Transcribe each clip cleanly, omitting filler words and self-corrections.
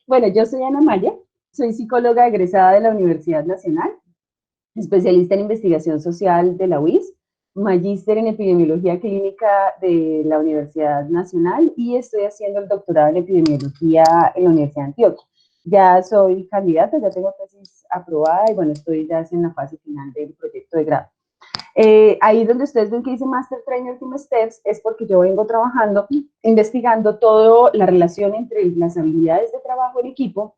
Bueno, yo soy Ana Maya, soy psicóloga egresada de la Universidad Nacional, especialista en investigación social de la UIS, magíster en epidemiología clínica de la Universidad Nacional y estoy haciendo el doctorado en epidemiología en la Universidad de Antioquia. Ya soy candidata, ya tengo tesis aprobada y bueno, estoy ya en la fase final del proyecto de grado. Ahí donde ustedes ven que dice Master Trainer Team Steps es porque yo vengo trabajando, investigando toda la relación entre las habilidades de trabajo en equipo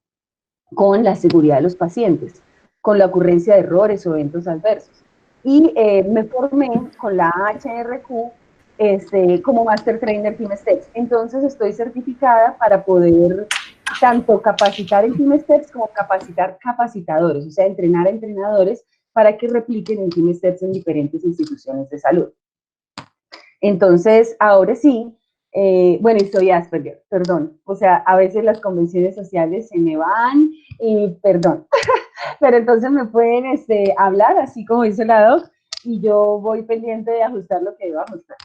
con la seguridad de los pacientes, con la ocurrencia de errores o eventos adversos. Y me formé con la HRQ como Master Trainer Team Steps. Entonces estoy certificada para poder tanto capacitar en Team Steps como capacitar capacitadores, o sea, entrenar a entrenadores para que repliquen en Team Steps en diferentes instituciones de salud. Entonces, ahora sí, bueno, y soy Asperger, perdón, o sea, a veces las convenciones sociales se me van y perdón, pero entonces me pueden hablar, así como dice la doc, y yo voy pendiente de ajustar lo que debo ajustar.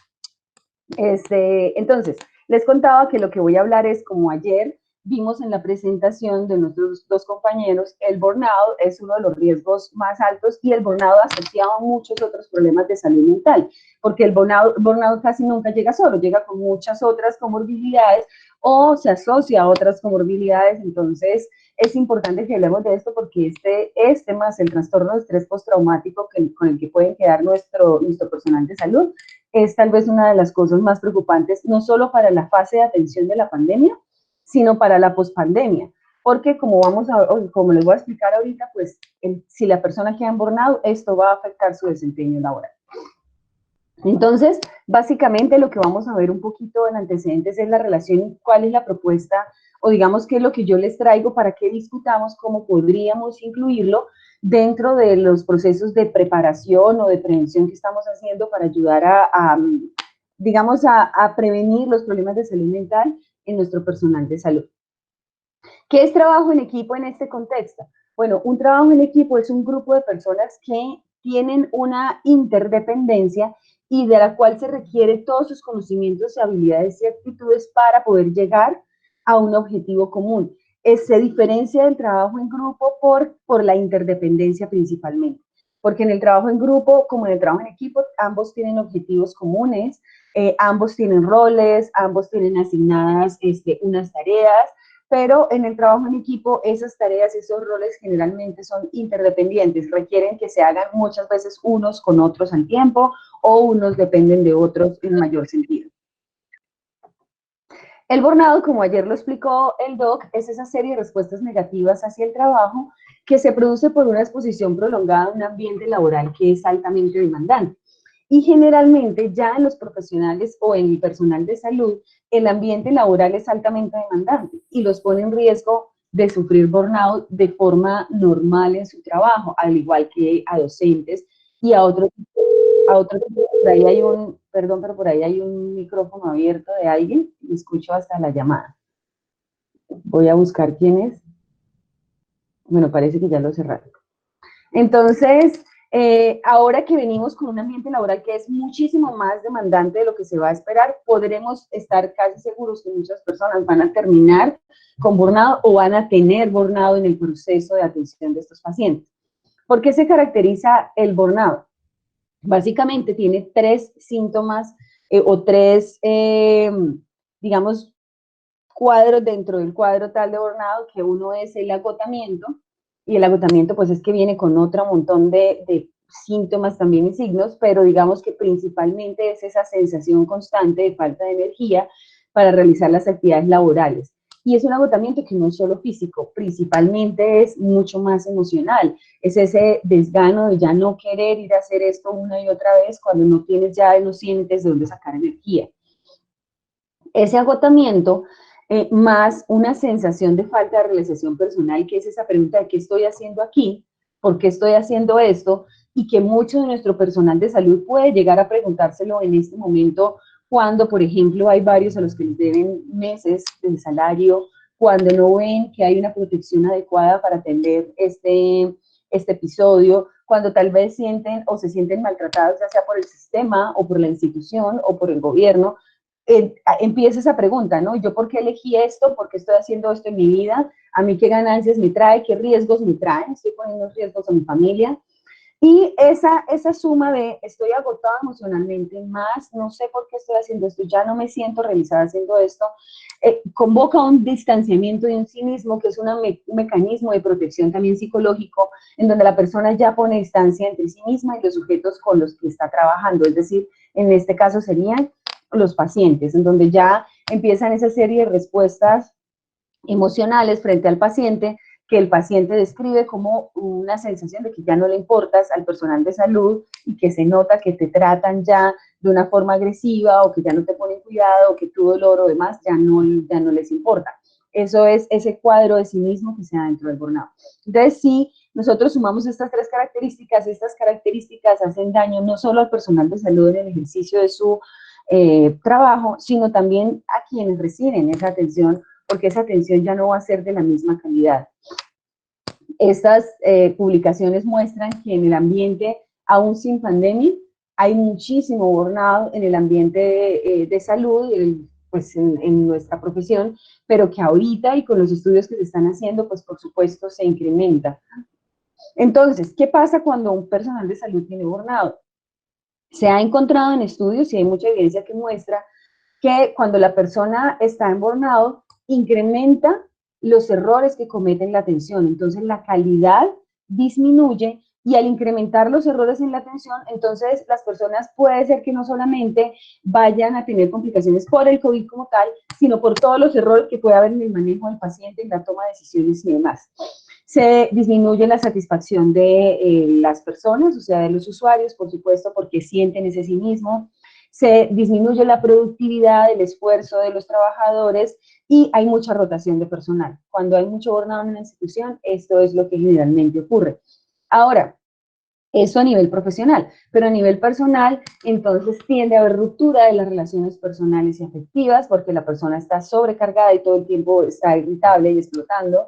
Entonces, les contaba que lo que voy a hablar es como ayer vimos en la presentación de nuestros dos compañeros, el burnout es uno de los riesgos más altos y el burnout asociado a muchos otros problemas de salud mental, porque el burnout casi nunca llega solo, llega con muchas otras comorbilidades o se asocia a otras comorbilidades, entonces es importante que hablemos de esto porque este más el trastorno de estrés postraumático con el que puede quedar nuestro personal de salud, es tal vez una de las cosas más preocupantes, no solo para la fase de atención de la pandemia, sino para la pospandemia. Porque como les voy a explicar ahorita, pues si la persona queda en burnout, esto va a afectar su desempeño laboral. Entonces, básicamente lo que vamos a ver un poquito en antecedentes es la relación, cuál es la propuesta, o digamos qué es lo que yo les traigo para que discutamos cómo podríamos incluirlo dentro de los procesos de preparación o de prevención que estamos haciendo para ayudar digamos, a prevenir los problemas de salud mental en nuestro personal de salud. ¿Qué es trabajo en equipo en este contexto? Bueno, un trabajo en equipo es un grupo de personas que tienen una interdependencia y de la cual se requiere todos sus conocimientos, habilidades y actitudes para poder llegar a un objetivo común. Se diferencia del trabajo en grupo por la interdependencia principalmente, porque en el trabajo en grupo, como en el trabajo en equipo, ambos tienen objetivos comunes, ambos tienen roles, ambos tienen asignadas unas tareas, pero en el trabajo en equipo esas tareas, esos roles generalmente son interdependientes, requieren que se hagan muchas veces unos con otros al tiempo o unos dependen de otros en mayor sentido. El burnout, como ayer lo explicó el doc, es esa serie de respuestas negativas hacia el trabajo que se produce por una exposición prolongada a un ambiente laboral que es altamente demandante. Y generalmente ya en los profesionales o en el personal de salud, el ambiente laboral es altamente demandante y los pone en riesgo de sufrir burnout de forma normal en su trabajo, al igual que a docentes y a otros. Por ahí hay perdón, pero por ahí hay un micrófono abierto de alguien y escucho hasta la llamada. Voy a buscar quién es. Bueno, parece que ya lo cerraron. Entonces, ahora que venimos con un ambiente laboral que es muchísimo más demandante de lo que se va a esperar, podremos estar casi seguros que muchas personas van a terminar con burnout o van a tener burnout en el proceso de atención de estos pacientes. ¿Por qué se caracteriza el burnout? Básicamente tiene tres síntomas o tres, digamos, cuadros dentro del cuadro tal de burnout, que uno es el agotamiento, y el agotamiento pues es que viene con otro montón de síntomas también y signos, pero digamos que principalmente es esa sensación constante de falta de energía para realizar las actividades laborales. Y es un agotamiento que no es solo físico, principalmente es mucho más emocional. Es ese desgano de ya no querer ir a hacer esto una y otra vez cuando no tienes ya, no sientes de dónde sacar energía. Ese agotamiento más una sensación de falta de realización personal, que es esa pregunta de qué estoy haciendo aquí, por qué estoy haciendo esto, y que mucho de nuestro personal de salud puede llegar a preguntárselo en este momento cuando, por ejemplo, hay varios a los que les deben meses de salario, cuando no ven que hay una protección adecuada para atender este episodio, cuando tal vez sienten o se sienten maltratados, ya sea por el sistema o por la institución o por el gobierno, empieza esa pregunta, ¿no? ¿Yo por qué elegí esto? ¿Por qué estoy haciendo esto en mi vida? ¿A mí qué ganancias me trae? ¿Qué riesgos me trae? ¿Estoy poniendo riesgos a mi familia? Y esa suma de estoy agotada emocionalmente, más no sé por qué estoy haciendo esto, ya no me siento realizada haciendo esto, convoca un distanciamiento de un sí mismo, que es un mecanismo de protección también psicológico, en donde la persona ya pone distancia entre sí misma y los sujetos con los que está trabajando, es decir, en este caso serían los pacientes, en donde ya empiezan esa serie de respuestas emocionales frente al paciente, que el paciente describe como una sensación de que ya no le importas al personal de salud y que se nota que te tratan ya de una forma agresiva o que ya no te ponen cuidado o que tu dolor o demás ya no les importa. Eso es ese cuadro de sí mismo que se da dentro del burnout. Entonces, si nosotros sumamos estas estas características hacen daño no solo al personal de salud en el ejercicio de su trabajo, sino también a quienes reciben esa atención, porque esa atención ya no va a ser de la misma calidad. Estas publicaciones muestran que en el ambiente, aún sin pandemia, hay muchísimo burnout en el ambiente de salud, pues en nuestra profesión, pero que ahorita y con los estudios que se están haciendo, pues por supuesto se incrementa. Entonces, ¿qué pasa cuando un personal de salud tiene burnout? Se ha encontrado en estudios y hay mucha evidencia que muestra que cuando la persona está en burnout, incrementa los errores que cometen la atención. Entonces, la calidad disminuye y al incrementar los errores en la atención, entonces las personas puede ser que no solamente vayan a tener complicaciones por el COVID como tal, sino por todos los errores que puede haber en el manejo del paciente, en la toma de decisiones y demás. Se disminuye la satisfacción de las personas, o sea, de los usuarios, por supuesto, porque sienten ese cinismo. Se disminuye la productividad, el esfuerzo de los trabajadores y hay mucha rotación de personal. Cuando hay mucho burnout en una institución, esto es lo que generalmente ocurre. Ahora, eso a nivel profesional, pero a nivel personal, entonces tiende a haber ruptura de las relaciones personales y afectivas porque la persona está sobrecargada y todo el tiempo está irritable y explotando.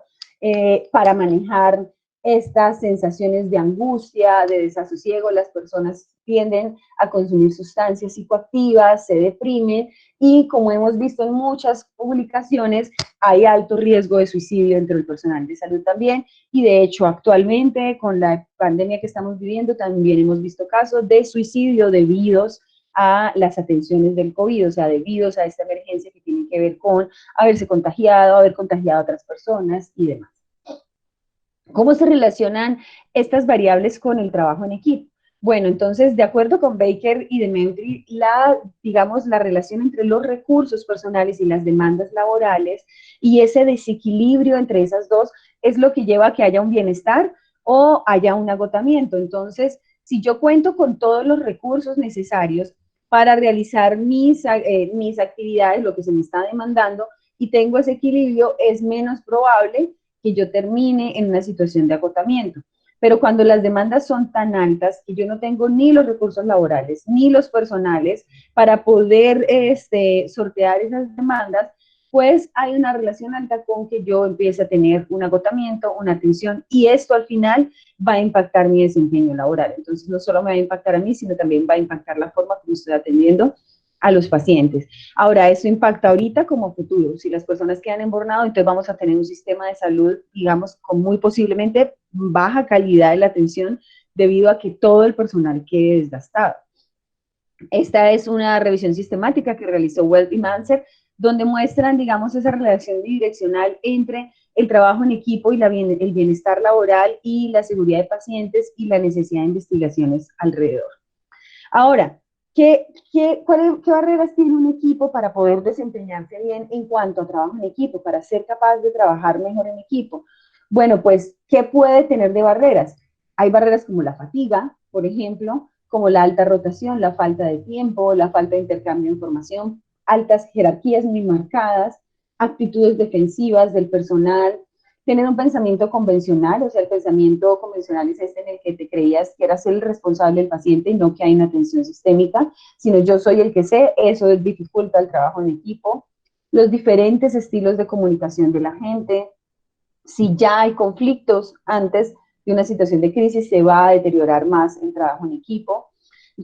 Para manejar estas sensaciones de angustia, de desasosiego, las personas tienden a consumir sustancias psicoactivas, se deprimen y como hemos visto en muchas publicaciones, hay alto riesgo de suicidio entre el personal de salud también y de hecho actualmente con la pandemia que estamos viviendo también hemos visto casos de suicidio debidos a las atenciones del COVID, o sea, debidos a esta emergencia que tiene que ver con haberse contagiado, haber contagiado a otras personas y demás. ¿Cómo se relacionan estas variables con el trabajo en equipo? Bueno, entonces, de acuerdo con Baker y Demetri, digamos, la relación entre los recursos personales y las demandas laborales y ese desequilibrio entre esas dos es lo que lleva a que haya un bienestar o haya un agotamiento. Entonces, si yo cuento con todos los recursos necesarios para realizar mis actividades, lo que se me está demandando, y tengo ese equilibrio, es menos probable que yo termine en una situación de agotamiento. Pero cuando las demandas son tan altas que yo no tengo ni los recursos laborales ni los personales para poder sortear esas demandas, pues hay una relación alta con que yo empiece a tener un agotamiento, una tensión, y esto al final va a impactar mi desempeño laboral. Entonces, no solo me va a impactar a mí, sino también va a impactar la forma como estoy atendiendo a los pacientes. Ahora, eso impacta ahorita como futuro. Si las personas quedan en burnout, entonces vamos a tener un sistema de salud, digamos, con muy posiblemente baja calidad de la atención debido a que todo el personal quede desgastado. Esta es una revisión sistemática que realizó Welt y Manser, donde muestran, digamos, esa relación bidireccional entre el trabajo en equipo y el bienestar laboral y la seguridad de pacientes y la necesidad de investigaciones alrededor. Ahora, ¿qué barreras tiene un equipo para poder desempeñarse bien en cuanto a trabajo en equipo, para ser capaz de trabajar mejor en equipo? Bueno, pues, ¿qué puede tener de barreras? Hay barreras como la fatiga, por ejemplo, como la alta rotación, la falta de tiempo, la falta de intercambio de información, altas jerarquías muy marcadas, actitudes defensivas del personal, tener un pensamiento convencional, o sea, el pensamiento convencional es este en el que te creías que eras el responsable del paciente y no que hay una atención sistémica, sino yo soy el que sé, eso dificulta el trabajo en equipo, los diferentes estilos de comunicación de la gente, si ya hay conflictos antes de una situación de crisis, se va a deteriorar más el trabajo en equipo,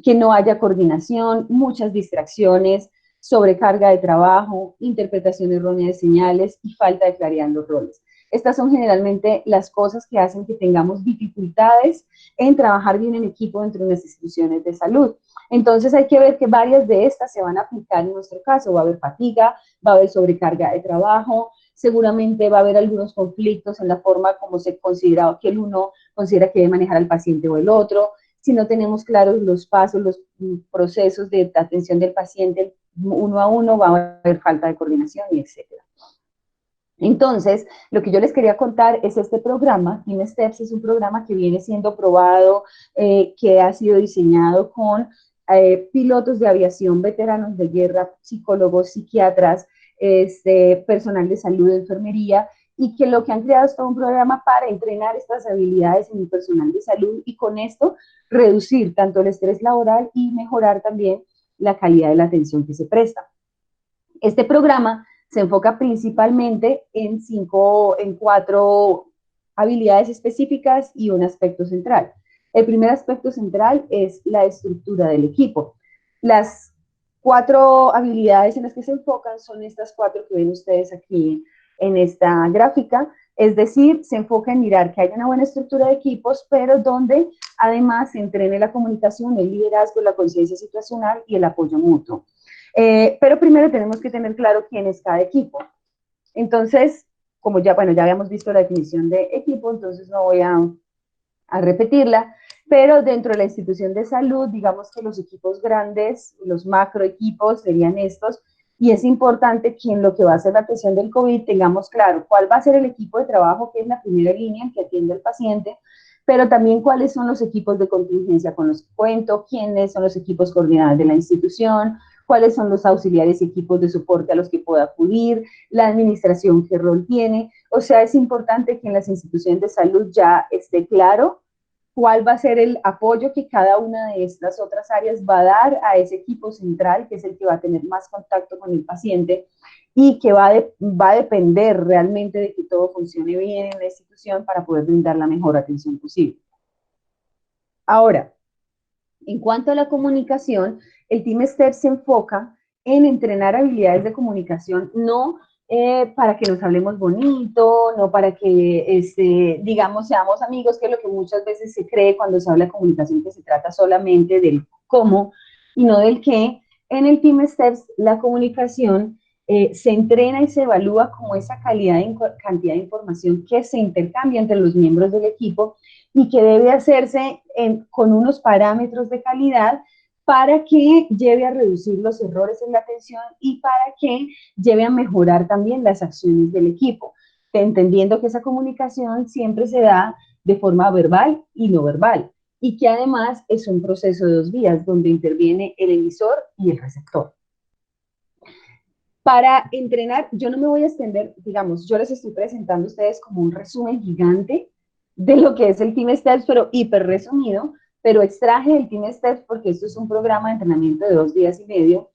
que no haya coordinación, muchas distracciones, sobrecarga de trabajo, interpretación errónea de señales y falta de claridad en los roles. Estas son generalmente las cosas que hacen que tengamos dificultades en trabajar bien en equipo dentro de las instituciones de salud. Entonces hay que ver que varias de estas se van a aplicar en nuestro caso. Va a haber fatiga, va a haber sobrecarga de trabajo, seguramente va a haber algunos conflictos en la forma como se considera que el uno considera que debe manejar al paciente o el otro. Si no tenemos claros los pasos, los procesos de atención del paciente uno a uno, va a haber falta de coordinación y etcétera. Entonces, lo que yo les quería contar es este programa. Team Steps es un programa que viene siendo probado, que ha sido diseñado con pilotos de aviación, veteranos de guerra, psicólogos, psiquiatras, personal de salud, de enfermería, y que lo que han creado es todo un programa para entrenar estas habilidades en el personal de salud y con esto reducir tanto el estrés laboral y mejorar también la calidad de la atención que se presta. Este programa se enfoca principalmente en cuatro habilidades específicas y un aspecto central. El primer aspecto central es la estructura del equipo. Las 4 habilidades en las que se enfocan son estas 4 que ven ustedes aquí en esta gráfica, es decir, se enfoca en mirar que haya una buena estructura de equipos, pero donde además se entrene la comunicación, el liderazgo, la conciencia situacional y el apoyo mutuo. Pero primero tenemos que tener claro quién es cada equipo. Entonces, como ya habíamos visto la definición de equipo, entonces no voy a repetirla, pero dentro de la institución de salud, digamos que los equipos grandes, los macro equipos serían estos, y es importante que en lo que va a ser la atención del COVID tengamos claro cuál va a ser el equipo de trabajo, que es la primera línea en que atiende al paciente, pero también cuáles son los equipos de contingencia con los que cuento, quiénes son los equipos coordinados de la institución, cuáles son los auxiliares y equipos de soporte a los que pueda acudir, la administración qué rol tiene. O sea, es importante que en las instituciones de salud ya esté claro cuál va a ser el apoyo que cada una de estas otras áreas va a dar a ese equipo central, que es el que va a tener más contacto con el paciente y que va a depender realmente de que todo funcione bien en la institución para poder brindar la mejor atención posible. Ahora, en cuanto a la comunicación, el Team STEP se enfoca en entrenar habilidades de comunicación, no para que nos hablemos bonito, no para que, digamos, seamos amigos, que es lo que muchas veces se cree cuando se habla de comunicación, que se trata solamente del cómo y no del qué. En el Team Steps, la comunicación se entrena y se evalúa como esa cantidad de información que se intercambia entre los miembros del equipo y que debe hacerse con unos parámetros de calidad para que lleve a reducir los errores en la atención y para que lleve a mejorar también las acciones del equipo, entendiendo que esa comunicación siempre se da de forma verbal y no verbal, y que además es un proceso de 2 vías, donde interviene el emisor y el receptor. Para entrenar, yo no me voy a extender, digamos, yo les estoy presentando a ustedes como un resumen gigante de lo que es el Team Steps, pero hiper resumido, pero extraje el Team Steps porque esto es un programa de entrenamiento de 2 días y medio,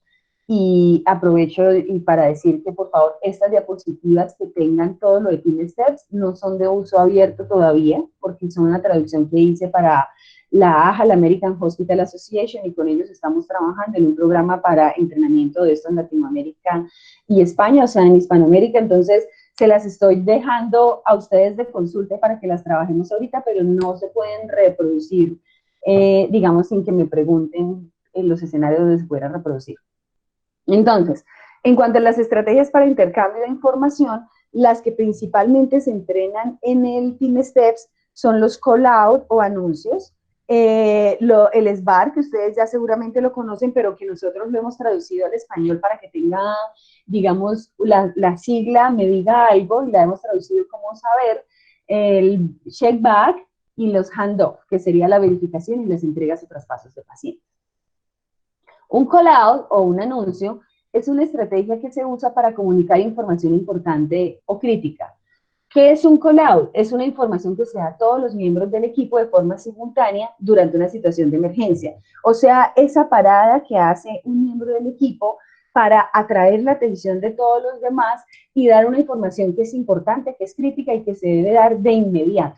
y aprovecho y para decir que por favor estas diapositivas que tengan todo lo de Team Steps no son de uso abierto todavía, porque son una traducción que hice para la AHA, la American Hospital Association, y con ellos estamos trabajando en un programa para entrenamiento de esto en Latinoamérica y España, o sea, en Hispanoamérica. Entonces se las estoy dejando a ustedes de consulta para que las trabajemos ahorita, pero no se pueden reproducir, digamos, sin que me pregunten en los escenarios donde se puedan reproducir. Entonces, en cuanto a las estrategias para intercambio de información, las que principalmente se entrenan en el Team Steps son los call-out o anuncios, el SBAR, que ustedes ya seguramente lo conocen, pero que nosotros lo hemos traducido al español para que tenga, digamos, la sigla me diga algo, y la hemos traducido como saber, el checkback y los handoff, que sería la verificación y las entregas o traspasos de pacientes. Un call-out o un anuncio es una estrategia que se usa para comunicar información importante o crítica. ¿Qué es un call-out? Es una información que se da a todos los miembros del equipo de forma simultánea durante una situación de emergencia. O sea, esa parada que hace un miembro del equipo para atraer la atención de todos los demás y dar una información que es importante, que es crítica y que se debe dar de inmediato.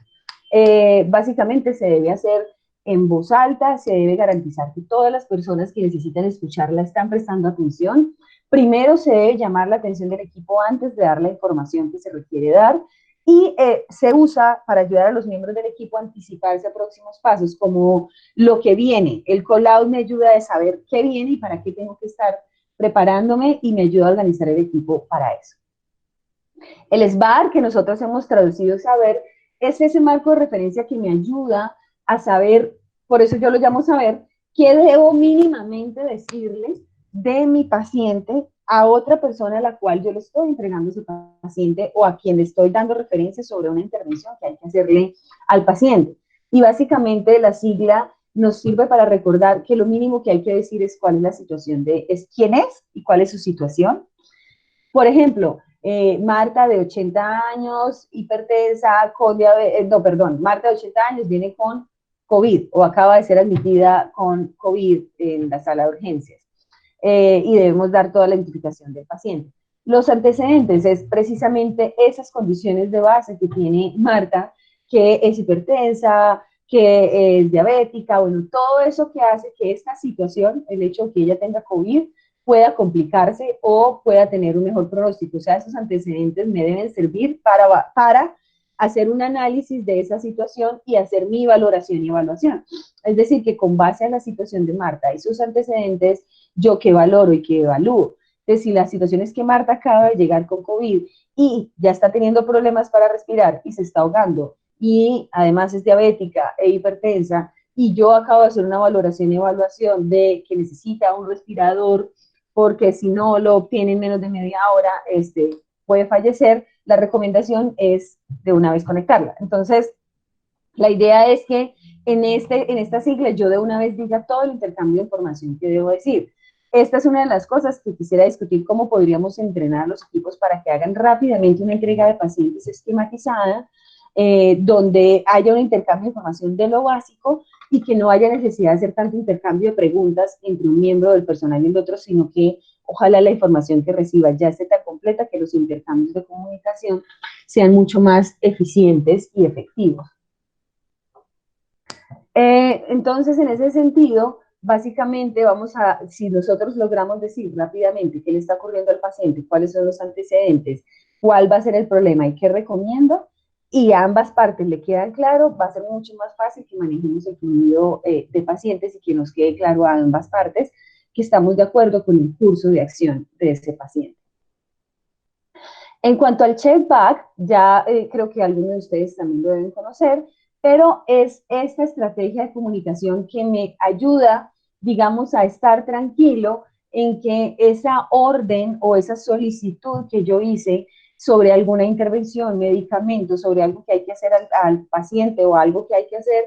Básicamente se debe hacer en voz alta, se debe garantizar que todas las personas que necesitan escucharla están prestando atención, Primero se debe llamar la atención del equipo antes de dar la información que se requiere dar y se usa para ayudar a los miembros del equipo a anticiparse a próximos pasos, como lo que viene. El call-out me ayuda a saber qué viene y para qué tengo que estar preparándome y me ayuda a organizar el equipo para eso. El SBAR, que nosotros hemos traducido saber, es ese marco de referencia que me ayuda a saber, por eso yo lo llamo saber, qué debo mínimamente decirle de mi paciente a otra persona a la cual yo le estoy entregando ese paciente o a quien le estoy dando referencias sobre una intervención que hay que hacerle al paciente. Y básicamente la sigla nos sirve para recordar que lo mínimo que hay que decir es cuál es la situación es quién es y cuál es su situación. Por ejemplo, Marta de 80 años, hipertensa, con diabetes, no, perdón, Marta de 80 años viene con COVID o acaba de ser admitida con COVID en la sala de urgencias y debemos dar toda la identificación del paciente. Los antecedentes es precisamente esas condiciones de base que tiene Marta, que es hipertensa, que es diabética, bueno, todo eso que hace que esta situación, el hecho de que ella tenga COVID, pueda complicarse o pueda tener un mejor pronóstico. O sea, esos antecedentes me deben servir para hacer un análisis de esa situación y hacer mi valoración y evaluación. Es decir, que con base a la situación de Marta y sus antecedentes, yo qué valoro y qué evalúo. Entonces, si la situación es que Marta acaba de llegar con COVID y ya está teniendo problemas para respirar y se está ahogando y además es diabética e hipertensa y yo acabo de hacer una valoración y evaluación de que necesita un respirador porque si no lo obtiene en menos de media hora, puede fallecer, la recomendación es de una vez conectarla. Entonces, la idea es que en esta sigla yo de una vez diga todo el intercambio de información que debo decir. Esta es una de las cosas que quisiera discutir, cómo podríamos entrenar a los equipos para que hagan rápidamente una entrega de pacientes esquematizada, donde haya un intercambio de información de lo básico y que no haya necesidad de hacer tanto intercambio de preguntas entre un miembro del personal y el otro, sino que ojalá la información que reciba ya esté tan completa que los intercambios de comunicación sean mucho más eficientes y efectivos. Entonces, en ese sentido, básicamente vamos a, si nosotros logramos decir rápidamente qué le está ocurriendo al paciente, cuáles son los antecedentes, cuál va a ser el problema y qué recomiendo, y a ambas partes le quedan claro, va a ser mucho más fácil que manejemos el fluido de pacientes y que nos quede claro a ambas partes que estamos de acuerdo con el curso de acción de ese paciente. En cuanto al checkback, ya creo que algunos de ustedes también lo deben conocer, pero es esta estrategia de comunicación que me ayuda, digamos, a estar tranquilo en que esa orden o esa solicitud que yo hice sobre alguna intervención, medicamento, sobre algo que hay que hacer al paciente o algo que hay que hacer,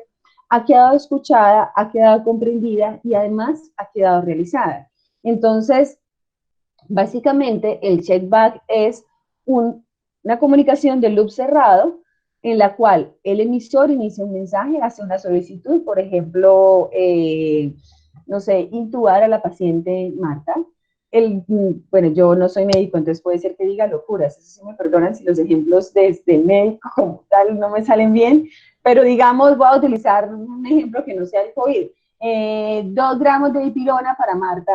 ha quedado escuchada, ha quedado comprendida y además ha quedado realizada. Entonces, básicamente, el checkback es una comunicación de loop cerrado en la cual el emisor inicia un mensaje, hace una solicitud, por ejemplo, no sé, intubar a la paciente Marta. Bueno, yo no soy médico, entonces puede ser que diga locuras, eso sí me perdonan si los ejemplos desde el médico como tal no me salen bien, pero digamos, voy a utilizar un ejemplo que no sea el COVID. 2 gramos de dipirona para Marta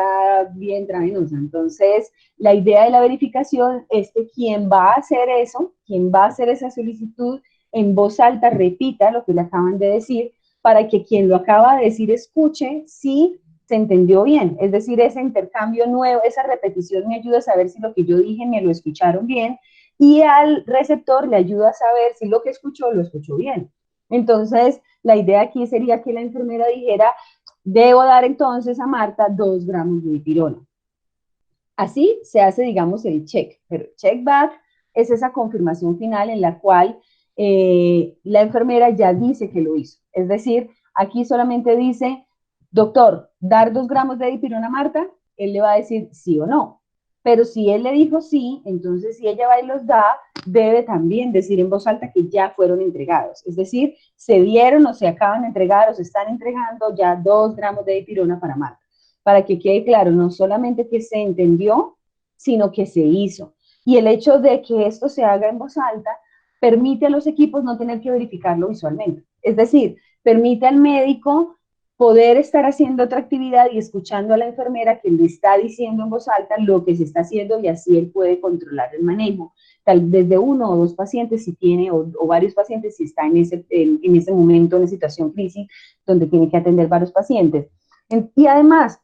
vía intravenosa. Entonces, la idea de la verificación es que quien va a hacer eso, quien va a hacer esa solicitud, en voz alta repita lo que le acaban de decir, para que quien lo acaba de decir escuche si se entendió bien. Es decir, ese intercambio nuevo, esa repetición me ayuda a saber si lo que yo dije me lo escucharon bien y al receptor le ayuda a saber si lo que escuchó lo escuchó bien. Entonces, la idea aquí sería que la enfermera dijera, debo dar entonces a Marta 2 gramos de dipirona. Así se hace, digamos, el check, pero el check back es esa confirmación final en la cual la enfermera ya dice que lo hizo. Es decir, aquí solamente dice, doctor, dar 2 gramos de dipirona a Marta, él le va a decir sí o no. Pero si él le dijo sí, entonces si ella va y los da, debe también decir en voz alta que ya fueron entregados. Es decir, se dieron o se acaban de entregar o se están entregando ya 2 gramos de dipirona para Marta. Para que quede claro, no solamente que se entendió, sino que se hizo. Y el hecho de que esto se haga en voz alta permite a los equipos no tener que verificarlo visualmente. Es decir, permite al médico poder estar haciendo otra actividad y escuchando a la enfermera que le está diciendo en voz alta lo que se está haciendo, y así él puede controlar el manejo. Tal vez de uno o dos pacientes si tiene, o varios pacientes si está en ese momento, en situación crisis, donde tiene que atender varios pacientes. Y además,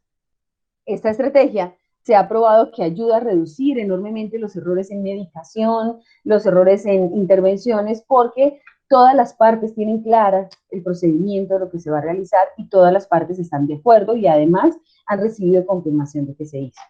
esta estrategia se ha probado que ayuda a reducir enormemente los errores en medicación, los errores en intervenciones, porque todas las partes tienen clara el procedimiento de lo que se va a realizar y todas las partes están de acuerdo y además han recibido confirmación de que se hizo.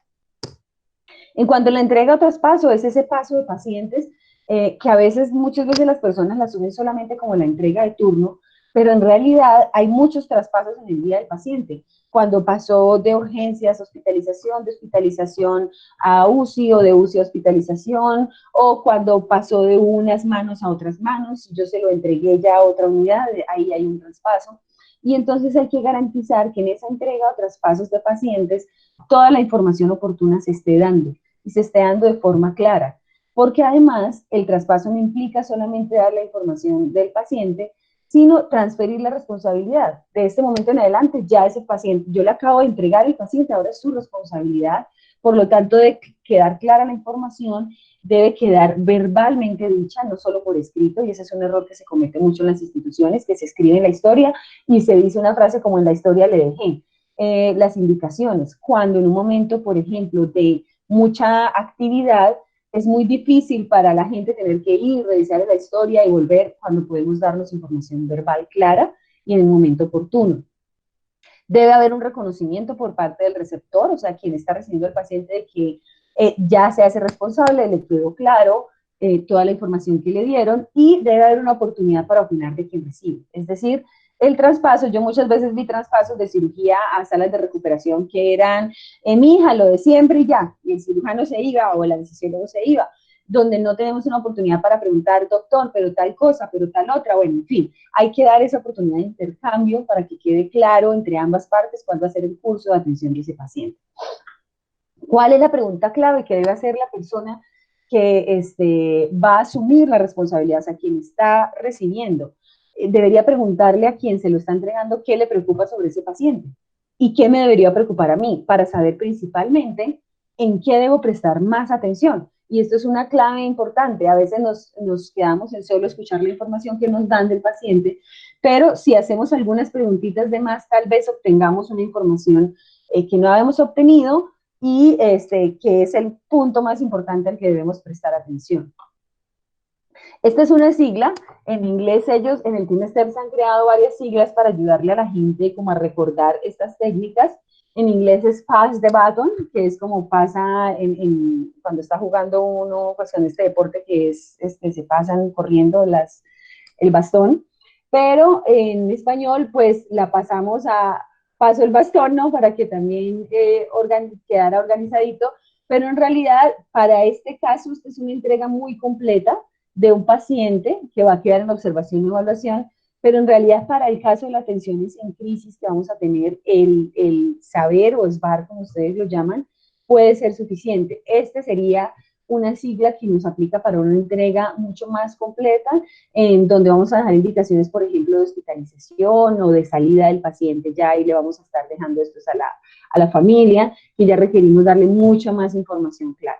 En cuanto a la entrega o traspaso, es ese paso de pacientes que a veces, muchas veces las personas la asumen solamente como la entrega de turno, pero en realidad hay muchos traspasos en el día del paciente. Cuando pasó de urgencias a hospitalización, de hospitalización a UCI o de UCI a hospitalización, o cuando pasó de unas manos a otras manos, yo se lo entregué ya a otra unidad, ahí hay un traspaso. Y entonces hay que garantizar que en esa entrega o traspasos de pacientes toda la información oportuna se esté dando y se esté dando de forma clara, porque además el traspaso no implica solamente dar la información del paciente, sino transferir la responsabilidad. De este momento en adelante ya ese paciente, yo le acabo de entregar al paciente, ahora es su responsabilidad, por lo tanto de quedar clara la información, debe quedar verbalmente dicha, no solo por escrito, y ese es un error que se comete mucho en las instituciones, que se escribe en la historia y se dice una frase como en la historia le dejé. Las indicaciones, cuando en un momento, por ejemplo, de mucha actividad, es muy difícil para la gente tener que ir, revisar la historia y volver cuando podemos darnos información verbal clara y en el momento oportuno. Debe haber un reconocimiento por parte del receptor, o sea, quien está recibiendo al paciente, de que ya se hace responsable, le quedó claro toda la información que le dieron, y debe haber una oportunidad para opinar de quien recibe. Es decir, el traspaso, yo muchas veces vi traspasos de cirugía a salas de recuperación que eran, mi hija, lo de siempre y ya, y el cirujano se iba o el anestesiólogo se iba, donde no tenemos una oportunidad para preguntar, doctor, pero tal cosa, pero tal otra, bueno, en fin, hay que dar esa oportunidad de intercambio para que quede claro entre ambas partes cuál va a ser el curso de atención de ese paciente. ¿Cuál es la pregunta clave que debe hacer la persona que va a asumir la responsabilidad, o sea, quien está recibiendo? Debería preguntarle a quien se lo está entregando qué le preocupa sobre ese paciente y qué me debería preocupar a mí, para saber principalmente en qué debo prestar más atención. Y esto es una clave importante. A veces nos quedamos en solo escuchar la información que nos dan del paciente, pero si hacemos algunas preguntitas de más, tal vez obtengamos una información que no habíamos obtenido, y que es el punto más importante al que debemos prestar atención. Esta es una sigla, en inglés ellos en el Team Steps han creado varias siglas para ayudarle a la gente como a recordar estas técnicas. En inglés es pass the baton, que es como pasa cuando está jugando uno, pues en este deporte que es, se pasan corriendo el bastón, pero en español pues la pasamos a paso el bastón, ¿no? Para que también quedara organizadito, pero en realidad para este caso esta es una entrega muy completa de un paciente que va a quedar en observación y evaluación, pero en realidad para el caso de la atención en crisis que vamos a tener, el saber o SBAR, como ustedes lo llaman, puede ser suficiente. Este sería una sigla que nos aplica para una entrega mucho más completa, en donde vamos a dejar indicaciones, por ejemplo, de hospitalización o de salida del paciente ya, y le vamos a estar dejando esto a la familia, y ya requerimos darle mucha más información clara.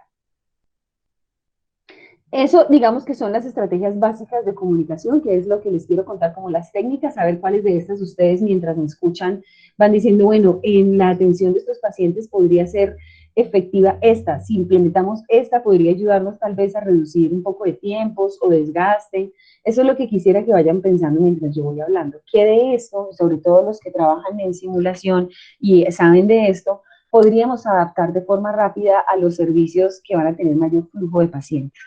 Eso, digamos que son las estrategias básicas de comunicación, que es lo que les quiero contar como las técnicas, a ver cuáles de estas ustedes mientras me escuchan van diciendo, bueno, en la atención de estos pacientes podría ser efectiva esta, si implementamos esta podría ayudarnos tal vez a reducir un poco de tiempos o desgaste. Eso es lo que quisiera que vayan pensando mientras yo voy hablando. ¿Qué de esto, sobre todo los que trabajan en simulación y saben de esto, podríamos adaptar de forma rápida a los servicios que van a tener mayor flujo de pacientes?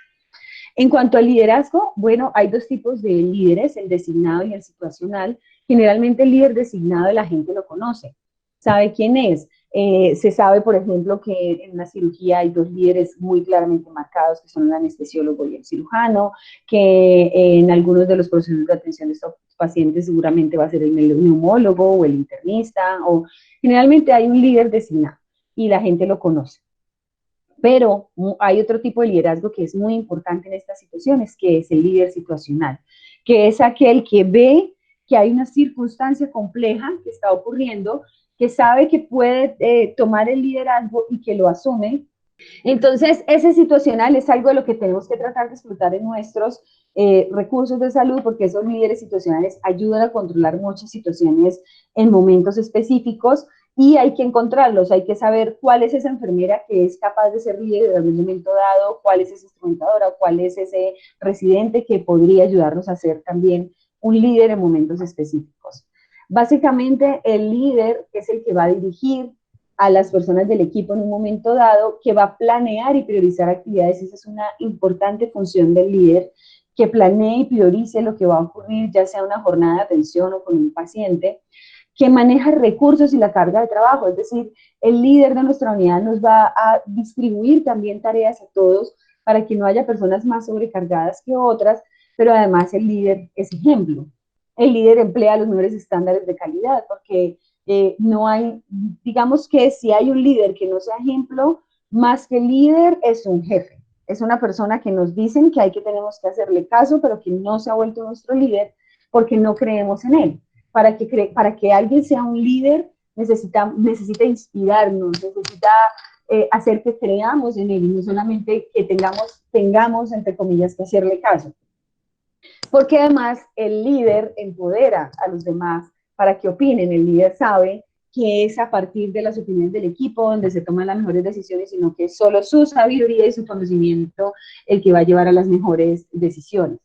En cuanto al liderazgo, bueno, hay dos tipos de líderes, el designado y el situacional. Generalmente el líder designado la gente lo conoce, sabe quién es. Se sabe, por ejemplo, que en una cirugía hay dos líderes muy claramente marcados, que son el anestesiólogo y el cirujano, que en algunos de los procesos de atención de estos pacientes seguramente va a ser el neumólogo o el internista, o generalmente hay un líder designado y la gente lo conoce. Pero hay otro tipo de liderazgo que es muy importante en estas situaciones, que es el líder situacional, que es aquel que ve que hay una circunstancia compleja que está ocurriendo, que sabe que puede tomar el liderazgo y que lo asume. Entonces, ese situacional es algo de lo que tenemos que tratar de explotar en nuestros recursos de salud, porque esos líderes situacionales ayudan a controlar muchas situaciones en momentos específicos y hay que encontrarlos, hay que saber cuál es esa enfermera que es capaz de ser líder en algún momento dado, cuál es esa instrumentadora, cuál es ese residente que podría ayudarnos a ser también un líder en momentos específicos. Básicamente, el líder es el que va a dirigir a las personas del equipo en un momento dado, que va a planear y priorizar actividades. Esa es una importante función del líder, que planee y priorice lo que va a ocurrir, ya sea una jornada de atención o con un paciente, que maneja recursos y la carga de trabajo, es decir, el líder de nuestra unidad nos va a distribuir también tareas a todos para que no haya personas más sobrecargadas que otras, pero además el líder es ejemplo. El líder emplea los mejores estándares de calidad, porque no hay, digamos que si hay un líder que no sea ejemplo, más que líder es un jefe, es una persona que nos dicen que hay que tenemos que hacerle caso, pero que no se ha vuelto nuestro líder porque no creemos en él. Para que alguien sea un líder necesita inspirarnos, necesita hacer que creamos en él y no solamente que tengamos, entre comillas, que hacerle caso. Porque además el líder empodera a los demás para que opinen. El líder sabe que es a partir de las opiniones del equipo donde se toman las mejores decisiones, sino que es solo su sabiduría y su conocimiento el que va a llevar a las mejores decisiones.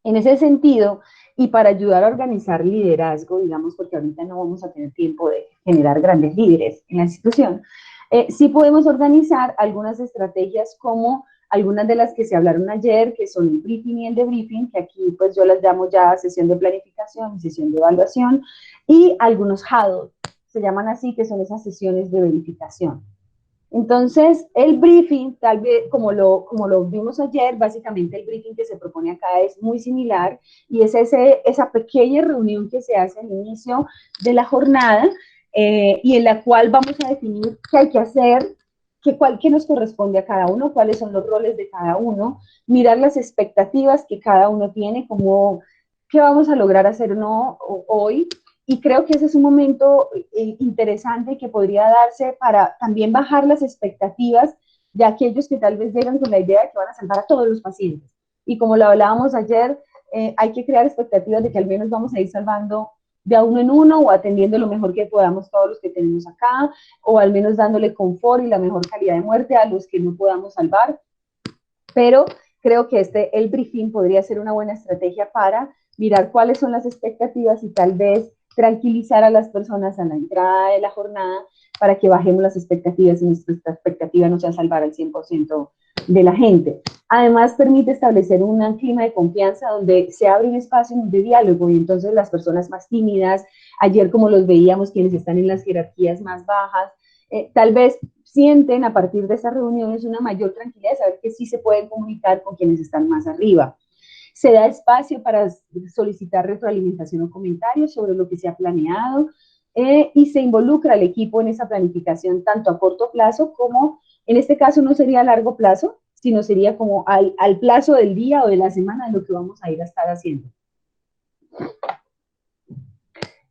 En ese sentido, y para ayudar a organizar liderazgo, digamos, porque ahorita no vamos a tener tiempo de generar grandes líderes en la institución, sí podemos organizar algunas estrategias como algunas de las que se hablaron ayer, que son el briefing y el debriefing, que aquí pues yo las llamo ya sesión de planificación, sesión de evaluación, y algunos huddle, se llaman así, que son esas sesiones de verificación. Entonces, el briefing, tal vez como lo vimos ayer, básicamente el briefing que se propone acá es muy similar y es esa pequeña reunión que se hace al inicio de la jornada y en la cual vamos a definir qué hay que hacer, qué nos corresponde a cada uno, cuáles son los roles de cada uno, mirar las expectativas que cada uno tiene, como qué vamos a lograr hacer hoy. Y creo que ese es un momento interesante que podría darse para también bajar las expectativas de aquellos que tal vez llegan con la idea de que van a salvar a todos los pacientes. Y como lo hablábamos ayer, hay que crear expectativas de que al menos vamos a ir salvando de a uno en uno o atendiendo lo mejor que podamos todos los que tenemos acá, o al menos dándole confort y la mejor calidad de muerte a los que no podamos salvar. Pero creo que el briefing podría ser una buena estrategia para mirar cuáles son las expectativas y tal vez tranquilizar a las personas a la entrada de la jornada para que bajemos las expectativas y nuestra expectativa no sea salvar al 100% de la gente. Además, permite establecer un clima de confianza donde se abre un espacio de diálogo y entonces las personas más tímidas, ayer como los veíamos, quienes están en las jerarquías más bajas, tal vez sienten a partir de esas reuniones una mayor tranquilidad de saber que sí se pueden comunicar con quienes están más arriba. Se da espacio para solicitar retroalimentación o comentarios sobre lo que se ha planeado y se involucra al equipo en esa planificación tanto a corto plazo como, en este caso no sería a largo plazo, sino sería como al plazo del día o de la semana de lo que vamos a ir a estar haciendo.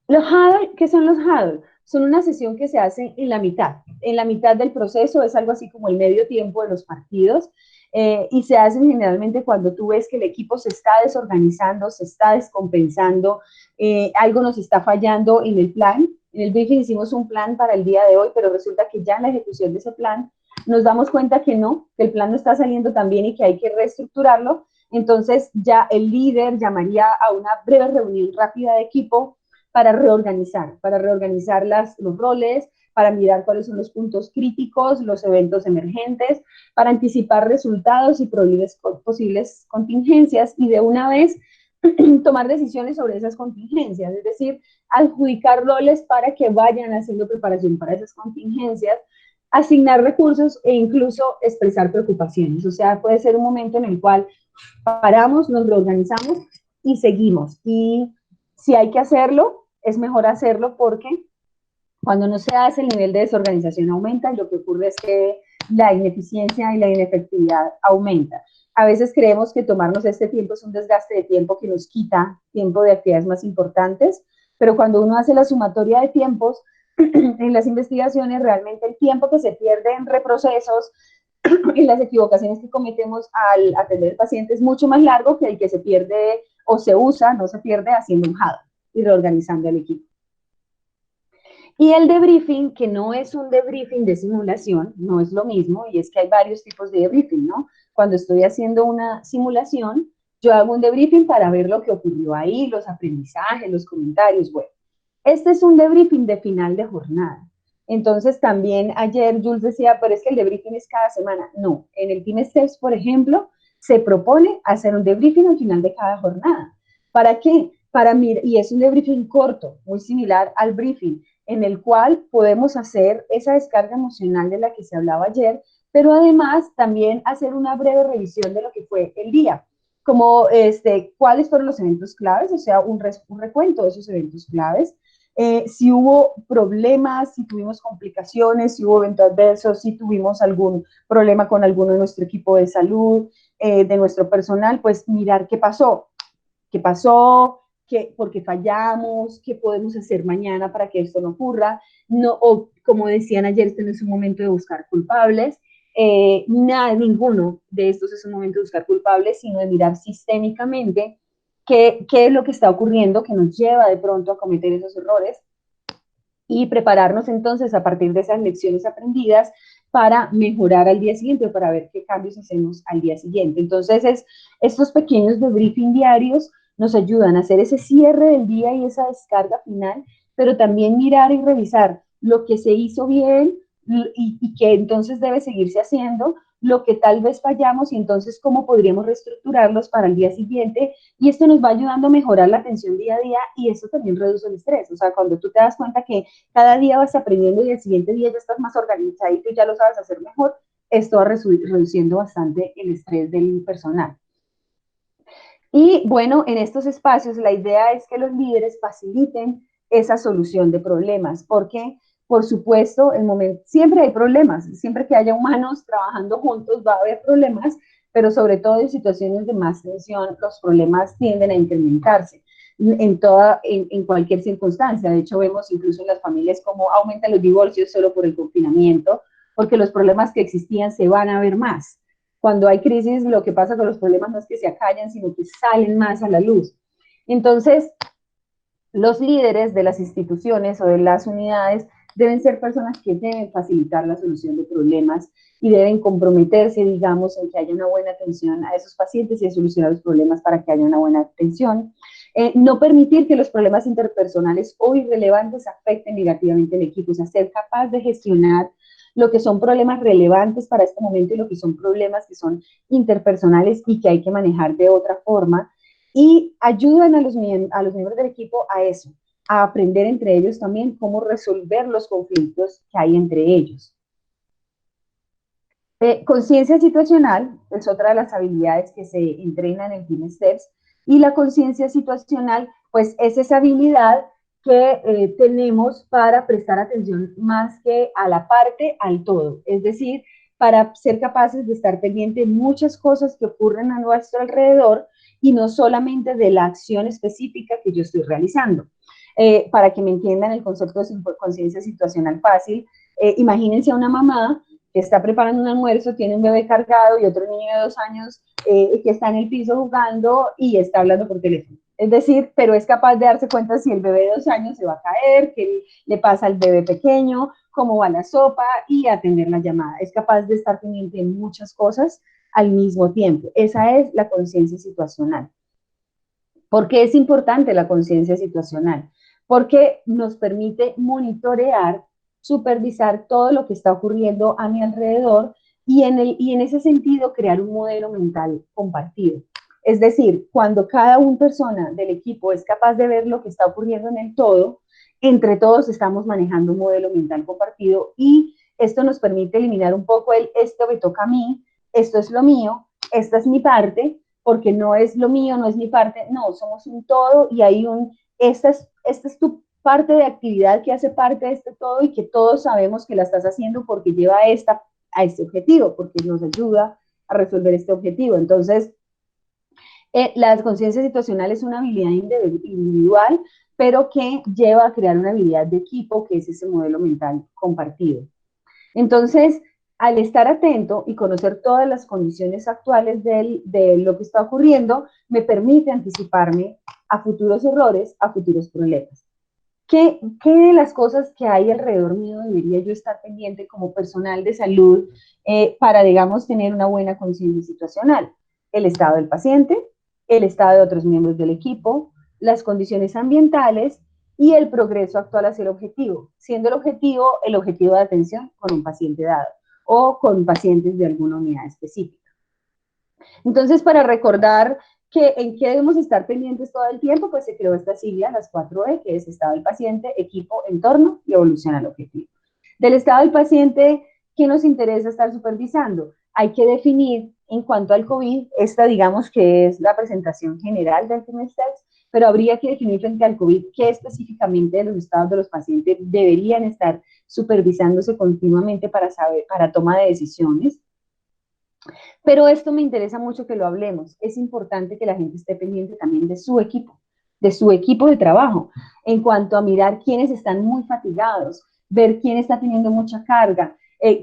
Los huddle, ¿qué son los huddle? Son una sesión que se hace en la mitad del proceso, es algo así como el medio tiempo de los partidos, y se hacen generalmente cuando tú ves que el equipo se está desorganizando, se está descompensando, algo nos está fallando en el plan. En el briefing hicimos un plan para el día de hoy, pero resulta que ya en la ejecución de ese plan nos damos cuenta que no, que el plan no está saliendo tan bien y que hay que reestructurarlo. Entonces ya el líder llamaría a una breve reunión rápida de equipo para reorganizar los roles, para mirar cuáles son los puntos críticos, los eventos emergentes, para anticipar resultados y posibles contingencias y de una vez tomar decisiones sobre esas contingencias, es decir, adjudicar roles para que vayan haciendo preparación para esas contingencias, asignar recursos e incluso expresar preocupaciones. O sea, puede ser un momento en el cual paramos, nos reorganizamos y seguimos. Y si hay que hacerlo, es mejor hacerlo porque cuando no se hace el nivel de desorganización aumenta y lo que ocurre es que la ineficiencia y la inefectividad aumenta. A veces creemos que tomarnos este tiempo es un desgaste de tiempo que nos quita tiempo de actividades más importantes, pero cuando uno hace la sumatoria de tiempos en las investigaciones, realmente el tiempo que se pierde en reprocesos y las equivocaciones que cometemos al atender al paciente es mucho más largo que el que se pierde o se usa, no se pierde, haciendo un huddle y reorganizando el equipo. Y el debriefing, que no es un debriefing de simulación, no es lo mismo, y es que hay varios tipos de debriefing, ¿no? Cuando estoy haciendo una simulación, yo hago un debriefing para ver lo que ocurrió ahí, los aprendizajes, los comentarios, bueno. Este es un debriefing de final de jornada. Entonces, también ayer Jules decía, pero es que el debriefing es cada semana. No, en el Team Steps, por ejemplo, se propone hacer un debriefing al final de cada jornada. ¿Para qué? Y es un debriefing corto, muy similar al briefing, en el cual podemos hacer esa descarga emocional de la que se hablaba ayer, pero además también hacer una breve revisión de lo que fue el día, como cuáles fueron los eventos claves, o sea, un recuento de esos eventos claves, si hubo problemas, si tuvimos complicaciones, si hubo eventos adversos, si tuvimos algún problema con alguno de nuestro equipo de salud, de nuestro personal, pues mirar qué pasó, por qué fallamos, qué podemos hacer mañana para que esto no ocurra, no, o como decían ayer, este no es un momento de buscar culpables, ninguno de estos es un momento de buscar culpables, sino de mirar sistémicamente qué es lo que está ocurriendo que nos lleva de pronto a cometer esos errores y prepararnos entonces a partir de esas lecciones aprendidas para mejorar al día siguiente, para ver qué cambios hacemos al día siguiente. Entonces, estos pequeños debriefing diarios nos ayudan a hacer ese cierre del día y esa descarga final, pero también mirar y revisar lo que se hizo bien y que entonces debe seguirse haciendo, lo que tal vez fallamos y entonces cómo podríamos reestructurarlos para el día siguiente, y esto nos va ayudando a mejorar la atención día a día y eso también reduce el estrés. O sea, cuando tú te das cuenta que cada día vas aprendiendo y el siguiente día ya estás más organizadito y ya lo sabes hacer mejor, esto va reduciendo bastante el estrés del personal. Y bueno, en estos espacios la idea es que los líderes faciliten esa solución de problemas, porque por supuesto, siempre hay problemas, siempre que haya humanos trabajando juntos va a haber problemas, pero sobre todo en situaciones de más tensión, los problemas tienden a incrementarse en cualquier circunstancia. De hecho, vemos incluso en las familias cómo aumentan los divorcios solo por el confinamiento, porque los problemas que existían se van a ver más. Cuando hay crisis, lo que pasa con los problemas no es que se acallan, sino que salen más a la luz. Entonces, los líderes de las instituciones o de las unidades deben ser personas que deben facilitar la solución de problemas y deben comprometerse, digamos, en que haya una buena atención a esos pacientes y a solucionar los problemas para que haya una buena atención. No permitir que los problemas interpersonales o irrelevantes afecten negativamente al equipo, o sea, ser capaz de gestionar lo que son problemas relevantes para este momento y lo que son problemas que son interpersonales y que hay que manejar de otra forma, y ayudan a los miembros del equipo a eso, a aprender entre ellos también cómo resolver los conflictos que hay entre ellos. Conciencia situacional es otra de las habilidades que se entrenan en Team Steps, y la conciencia situacional pues es esa habilidad que tenemos para prestar atención más que a la parte, al todo, es decir, para ser capaces de estar pendientes de muchas cosas que ocurren a nuestro alrededor y no solamente de la acción específica que yo estoy realizando. Para que me entiendan el concepto de conciencia situacional fácil, imagínense a una mamá que está preparando un almuerzo, tiene un bebé cargado y otro niño de 2 años que está en el piso jugando y está hablando por teléfono. Es decir, pero es capaz de darse cuenta si el bebé de 2 años se va a caer, qué le pasa al bebé pequeño, cómo va la sopa y atender la llamada. Es capaz de estar pendiente de muchas cosas al mismo tiempo. Esa es la conciencia situacional. ¿Por qué es importante la conciencia situacional? Porque nos permite monitorear, supervisar todo lo que está ocurriendo a mi alrededor y en ese sentido crear un modelo mental compartido. Es decir, cuando cada una persona del equipo es capaz de ver lo que está ocurriendo en el todo, entre todos estamos manejando un modelo mental compartido y esto nos permite eliminar un poco esto me toca a mí, esto es lo mío, esta es mi parte, porque no es lo mío, no es mi parte, no, somos un todo y hay esta es tu parte de actividad que hace parte de este todo y que todos sabemos que la estás haciendo porque lleva a este objetivo, porque nos ayuda a resolver este objetivo. Entonces, la conciencia situacional es una habilidad individual, pero que lleva a crear una habilidad de equipo, que es ese modelo mental compartido. Entonces, al estar atento y conocer todas las condiciones actuales de lo que está ocurriendo, me permite anticiparme a futuros errores, a futuros problemas. ¿Qué de las cosas que hay alrededor mío debería yo estar pendiente como personal de salud para, digamos, tener una buena conciencia situacional? El estado del paciente, el estado de otros miembros del equipo, las condiciones ambientales y el progreso actual hacia el objetivo, siendo el objetivo de atención con un paciente dado o con pacientes de alguna unidad específica. Entonces, para recordar en qué debemos estar pendientes todo el tiempo, pues se creó esta sigla, las 4E, que es estado del paciente, equipo, entorno y evolución al objetivo. Del estado del paciente, ¿qué nos interesa estar supervisando? Hay que definir en cuanto al COVID, esta digamos que es la presentación general del trimestre, pero habría que definir frente al COVID qué específicamente de los estados de los pacientes deberían estar supervisándose continuamente para saber, para toma de decisiones. Pero esto me interesa mucho que lo hablemos. Es importante que la gente esté pendiente también de su equipo de trabajo, en cuanto a mirar quiénes están muy fatigados, ver quién está teniendo mucha carga,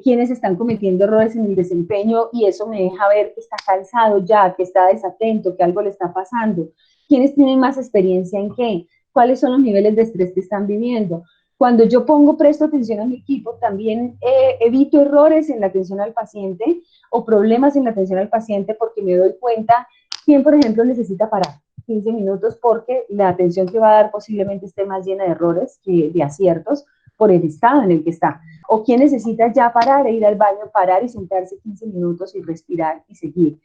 quiénes están cometiendo errores en el desempeño y eso me deja ver que está cansado ya, que está desatento, que algo le está pasando, quiénes tienen más experiencia en qué, cuáles son los niveles de estrés que están viviendo. Cuando yo presto atención a mi equipo, también evito errores en la atención al paciente o problemas en la atención al paciente porque me doy cuenta quién, por ejemplo, necesita parar 15 minutos porque la atención que va a dar posiblemente esté más llena de errores que de aciertos por el estado en el que está. O quién necesita ya parar e ir al baño, parar y sentarse 15 minutos y respirar y seguir.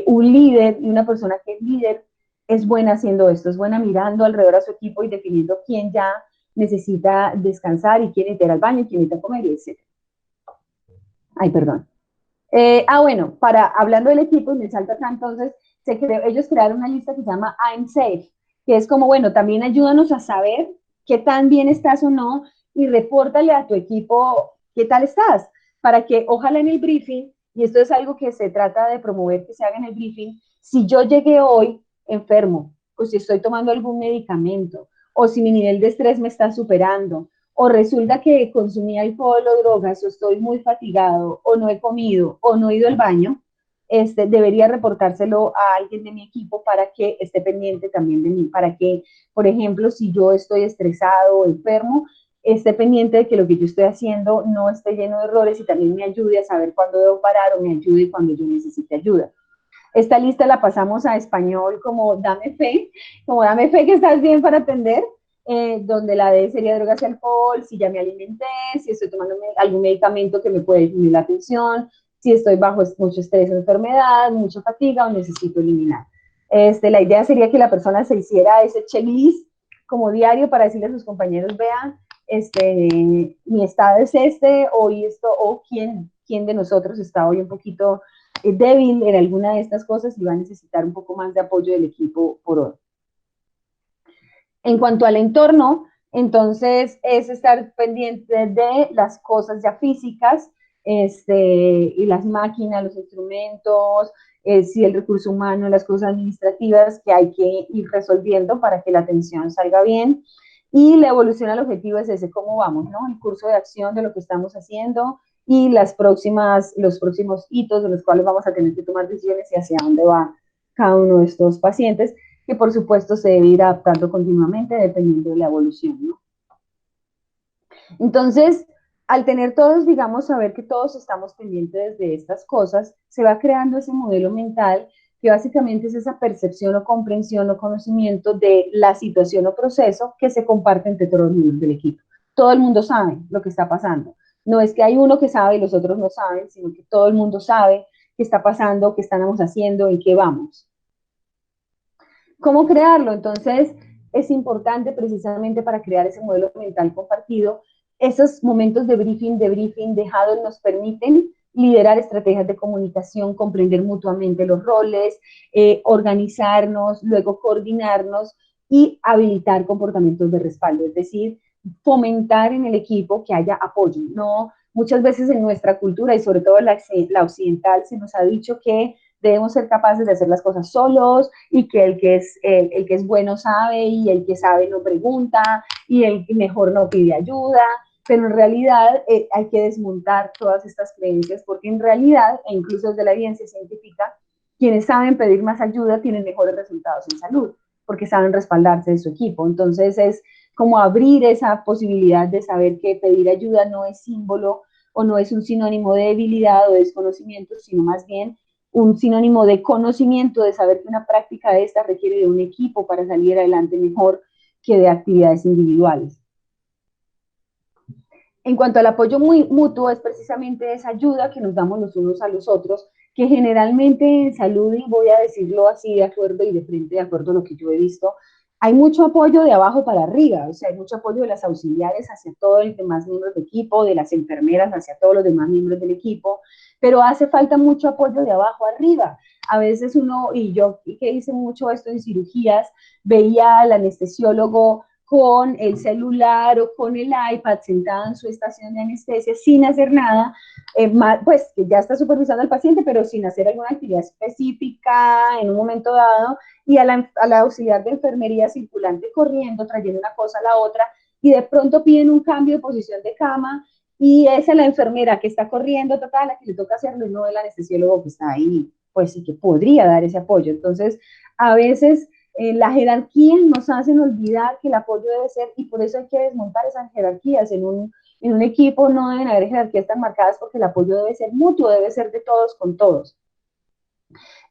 Un líder y una persona que es líder es buena haciendo esto, es buena mirando alrededor a su equipo y definiendo quién ya necesita descansar y quién ir al baño y quién necesita comer, etc. Ay, perdón. Bueno, hablando del equipo, me salta acá entonces, ellos crearon una lista que se llama I'm Safe, que es como, bueno, también ayúdanos a saber qué tan bien estás o no y repórtale a tu equipo qué tal estás, para que ojalá en el briefing, y esto es algo que se trata de promover que se haga en el briefing, si yo llegué hoy enfermo, o si estoy tomando algún medicamento, o si mi nivel de estrés me está superando, o resulta que consumí alcohol o drogas, o estoy muy fatigado, o no he comido, o no he ido al baño, debería reportárselo a alguien de mi equipo para que esté pendiente también de mí, para que, por ejemplo, si yo estoy estresado o enfermo, esté pendiente de que lo que yo estoy haciendo no esté lleno de errores y también me ayude a saber cuándo debo parar o me ayude cuando yo necesite ayuda. Esta lista la pasamos a español como dame fe que estás bien para atender, donde la D sería drogas y alcohol, si ya me alimenté, si estoy tomando algún medicamento que me puede disminuir la tensión, si estoy bajo mucho estrés o enfermedad, mucha fatiga o necesito eliminar. La idea sería que la persona se hiciera ese checklist como diario para decirle a sus compañeros, vean, mi estado es hoy esto, o quién de nosotros está hoy un poquito débil en alguna de estas cosas y va a necesitar un poco más de apoyo del equipo por hoy. En cuanto al entorno, entonces es estar pendiente de las cosas ya físicas, y las máquinas, los instrumentos, si el recurso humano, las cosas administrativas que hay que ir resolviendo para que la atención salga bien. Y la evolución al objetivo es ese, cómo vamos, ¿no? El curso de acción de lo que estamos haciendo y los próximos hitos de los cuales vamos a tener que tomar decisiones y hacia dónde va cada uno de estos pacientes, que por supuesto se debe ir adaptando continuamente dependiendo de la evolución, ¿no? Entonces, al tener todos, digamos, saber que todos estamos pendientes de estas cosas, se va creando ese modelo mental que básicamente es esa percepción o comprensión o conocimiento de la situación o proceso que se comparte entre todos los miembros del equipo. Todo el mundo sabe lo que está pasando. No es que hay uno que sabe y los otros no saben, sino que todo el mundo sabe qué está pasando, qué estamos haciendo, en qué vamos. ¿Cómo crearlo? Entonces, es importante precisamente para crear ese modelo mental compartido. Esos momentos de briefing dejados nos permiten liderar estrategias de comunicación, comprender mutuamente los roles, organizarnos, luego coordinarnos y habilitar comportamientos de respaldo, es decir, fomentar en el equipo que haya apoyo, no Muchas veces en nuestra cultura y sobre todo la occidental se nos ha dicho que debemos ser capaces de hacer las cosas solos y que el que es bueno sabe y el que sabe no pregunta y el que mejor no pide ayuda, pero en realidad hay que desmontar todas estas creencias porque en realidad, e incluso desde la evidencia científica, quienes saben pedir más ayuda tienen mejores resultados en salud porque saben respaldarse de su equipo. Entonces es como abrir esa posibilidad de saber que pedir ayuda no es símbolo o no es un sinónimo de debilidad o de desconocimiento, sino más bien un sinónimo de conocimiento, de saber que una práctica de esta requiere de un equipo para salir adelante mejor que de actividades individuales. En cuanto al apoyo muy mutuo, es precisamente esa ayuda que nos damos los unos a los otros, que generalmente en salud, y voy a decirlo así de acuerdo y de frente, de acuerdo a lo que yo he visto, hay mucho apoyo de abajo para arriba, o sea, hay mucho apoyo de las auxiliares hacia todos los demás miembros del equipo, de las enfermeras hacia todos los demás miembros del equipo, pero hace falta mucho apoyo de abajo arriba. A veces uno, y yo que hice mucho esto en cirugías, veía al anestesiólogo con el celular o con el iPad sentado en su estación de anestesia sin hacer nada, pues que ya está supervisando al paciente, pero sin hacer alguna actividad específica en un momento dado, y a la auxiliar de enfermería circulante corriendo, trayendo una cosa a la otra, y de pronto piden un cambio de posición de cama, y es la enfermera que está corriendo, total, la que le toca hacerlo, y no el anestesiólogo que está ahí, pues sí que podría dar ese apoyo. Entonces, a veces la jerarquía nos hacen olvidar que el apoyo debe ser, y por eso hay que desmontar esas jerarquías. En un equipo no deben haber jerarquías tan marcadas porque el apoyo debe ser mutuo, debe ser de todos con todos.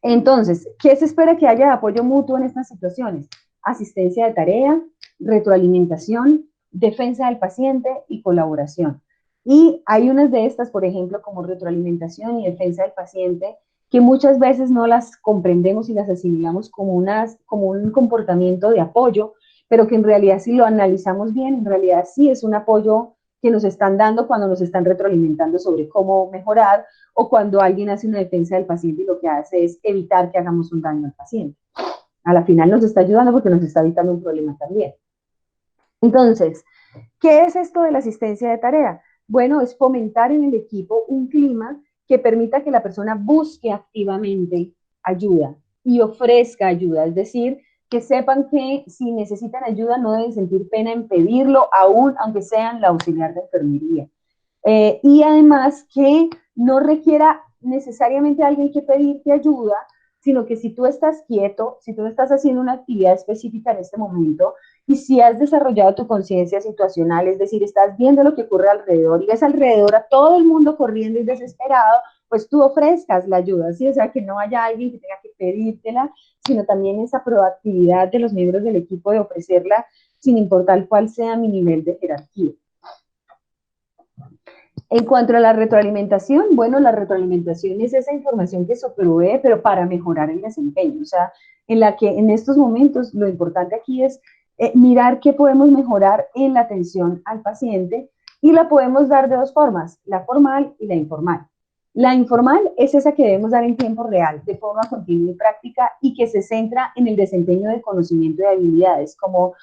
Entonces, ¿qué se espera que haya de apoyo mutuo en estas situaciones? Asistencia de tarea, retroalimentación, defensa del paciente y colaboración. Y hay unas de estas, por ejemplo, como retroalimentación y defensa del paciente, que muchas veces no las comprendemos y las asimilamos como un comportamiento de apoyo, pero que en realidad si lo analizamos bien, en realidad sí es un apoyo que nos están dando cuando nos están retroalimentando sobre cómo mejorar o cuando alguien hace una defensa del paciente y lo que hace es evitar que hagamos un daño al paciente. A la final nos está ayudando porque nos está evitando un problema también. Entonces, ¿qué es esto de la asistencia de tarea? Bueno, es fomentar en el equipo un clima que permita que la persona busque activamente ayuda y ofrezca ayuda, es decir, que sepan que si necesitan ayuda no deben sentir pena en pedirlo, aún aunque sean la auxiliar de enfermería. Y además que no requiera necesariamente alguien que pedirte ayuda, sino que si tú estás quieto, si tú estás haciendo una actividad específica en este momento y si has desarrollado tu conciencia situacional, es decir, estás viendo lo que ocurre alrededor y ves alrededor a todo el mundo corriendo y desesperado, pues tú ofrezcas la ayuda, ¿sí? O sea, que no haya alguien que tenga que pedírtela, sino también esa proactividad de los miembros del equipo de ofrecerla sin importar cuál sea mi nivel de jerarquía. En cuanto a la retroalimentación, bueno, la retroalimentación es esa información que se provee, pero para mejorar el desempeño. O sea, en la que en estos momentos lo importante aquí es mirar qué podemos mejorar en la atención al paciente y la podemos dar de dos formas, la formal y la informal. La informal es esa que debemos dar en tiempo real, de forma continua y práctica, y que se centra en el desempeño del conocimiento y habilidades, como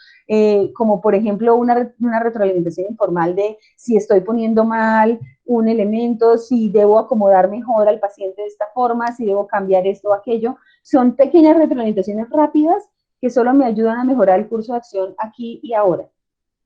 por ejemplo una retroalimentación informal de si estoy poniendo mal un elemento, si debo acomodar mejor al paciente de esta forma, si debo cambiar esto o aquello. Son pequeñas retroalimentaciones rápidas que solo me ayudan a mejorar el curso de acción aquí y ahora.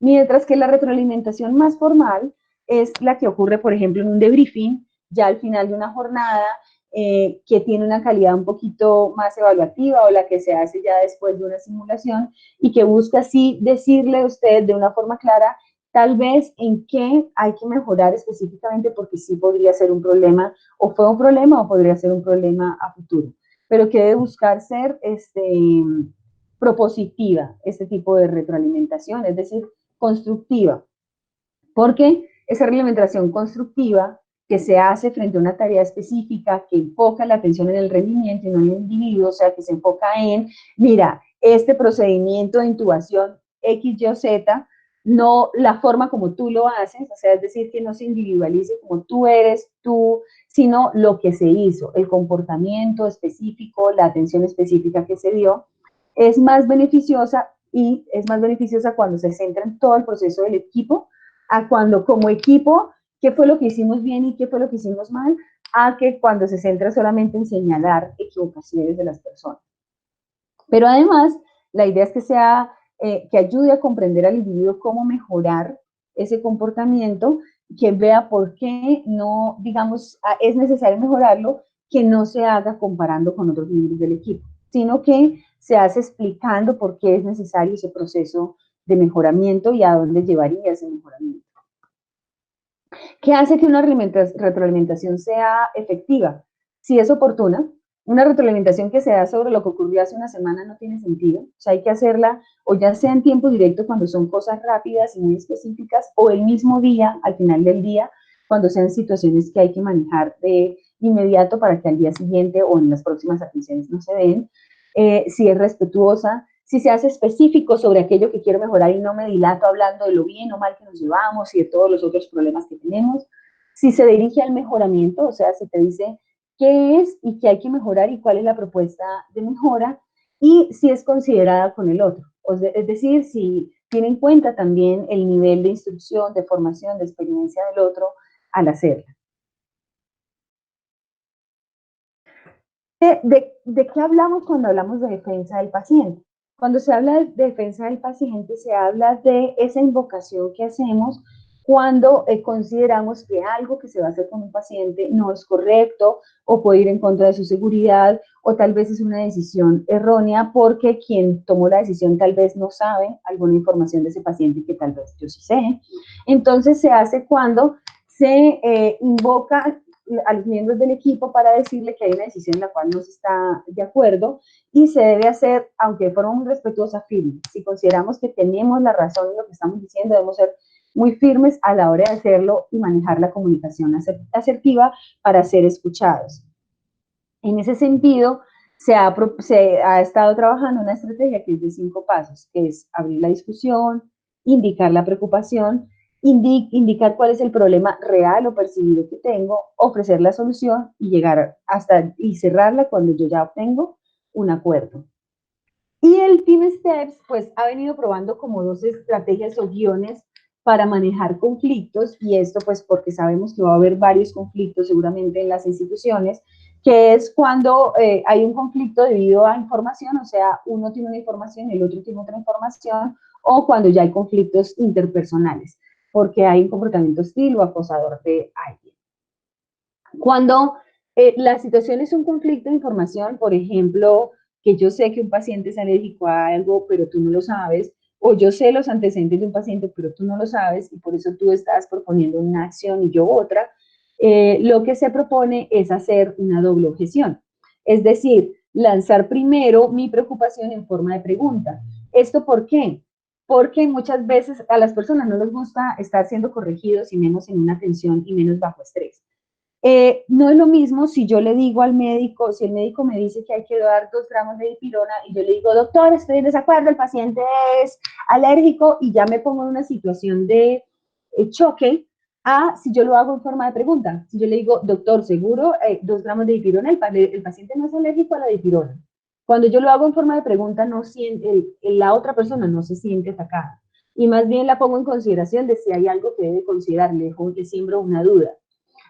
Mientras que la retroalimentación más formal es la que ocurre, por ejemplo, en un debriefing, ya al final de una jornada, que tiene una calidad un poquito más evaluativa o la que se hace ya después de una simulación y que busca así decirle a usted de una forma clara tal vez en qué hay que mejorar específicamente porque sí podría ser un problema o fue un problema o podría ser un problema a futuro, pero que debe buscar ser propositiva este tipo de retroalimentación, es decir, constructiva, porque esa reglamentación constructiva que se hace frente a una tarea específica, que enfoca la atención en el rendimiento y no en el individuo, o sea, que se enfoca en, mira, este procedimiento de intubación X, Y o Z, no la forma como tú lo haces, o sea, es decir, que no se individualice como tú eres, tú, sino lo que se hizo, el comportamiento específico, la atención específica que se dio, es más beneficiosa y es más beneficiosa cuando se centra en todo el proceso del equipo a cuando como equipo qué fue lo que hicimos bien y qué fue lo que hicimos mal, a que cuando se centra solamente en señalar equivocaciones de las personas. Pero además, la idea es que sea, que ayude a comprender al individuo cómo mejorar ese comportamiento, que vea por qué no, digamos, es necesario mejorarlo, que no se haga comparando con otros miembros del equipo, sino que se hace explicando por qué es necesario ese proceso de mejoramiento y a dónde llevaría ese mejoramiento. ¿Qué hace que una retroalimentación sea efectiva? Si es oportuna, una retroalimentación que se da sobre lo que ocurrió hace una semana no tiene sentido. O sea, hay que hacerla o ya sea en tiempo directo cuando son cosas rápidas y muy específicas, o el mismo día, al final del día, cuando sean situaciones que hay que manejar de inmediato para que al día siguiente o en las próximas atenciones no se den. Si es respetuosa, si se hace específico sobre aquello que quiero mejorar y no me dilato hablando de lo bien o mal que nos llevamos y de todos los otros problemas que tenemos, si se dirige al mejoramiento, o sea, si te dice qué es y qué hay que mejorar y cuál es la propuesta de mejora, y si es considerada con el otro, es decir, si tiene en cuenta también el nivel de instrucción, de formación, de experiencia del otro al hacerla. ¿De qué hablamos cuando hablamos de defensa del paciente? Cuando se habla de defensa del paciente, se habla de esa invocación que hacemos cuando consideramos que algo que se va a hacer con un paciente no es correcto o puede ir en contra de su seguridad o tal vez es una decisión errónea porque quien tomó la decisión tal vez no sabe alguna información de ese paciente que tal vez yo sí sé. Entonces se hace cuando se invoca a los miembros del equipo para decirle que hay una decisión en la cual no se está de acuerdo y se debe hacer, aunque de forma muy respetuosa, firme. Si consideramos que tenemos la razón en lo que estamos diciendo, debemos ser muy firmes a la hora de hacerlo y manejar la comunicación asertiva para ser escuchados. En ese sentido, se ha estado trabajando una estrategia que es de 5 pasos, que es abrir la discusión, indicar la preocupación, indicar cuál es el problema real o percibido que tengo, ofrecer la solución y llegar hasta y cerrarla cuando yo ya obtengo un acuerdo. Y el Team Steps, pues, ha venido probando como 2 estrategias o guiones para manejar conflictos, y esto, pues, porque sabemos que va a haber varios conflictos seguramente en las instituciones, que es cuando hay un conflicto debido a información, o sea, uno tiene una información y el otro tiene otra información, o cuando ya hay conflictos interpersonales, porque hay un comportamiento hostil o acosador de alguien. Cuando la situación es un conflicto de información, por ejemplo, que yo sé que un paciente es alérgico a algo, pero tú no lo sabes, o yo sé los antecedentes de un paciente, pero tú no lo sabes, y por eso tú estás proponiendo una acción y yo otra, lo que se propone es hacer una doble objeción. Es decir, lanzar primero mi preocupación en forma de pregunta. ¿Esto por qué? Porque muchas veces a las personas no les gusta estar siendo corregidos y menos en una tensión y menos bajo estrés. No es lo mismo si yo le digo al médico, si el médico me dice que hay que dar 2 gramos de dipirona y yo le digo, doctor, estoy en desacuerdo, el paciente es alérgico y ya me pongo en una situación de choque, a si yo lo hago en forma de pregunta. Si yo le digo, doctor, seguro, 2 gramos de dipirona, el paciente no es alérgico a la dipirona. Cuando yo lo hago en forma de pregunta, no siente, la otra persona no se siente atacada. Y más bien la pongo en consideración de si hay algo que debe considerar, le siembro una duda.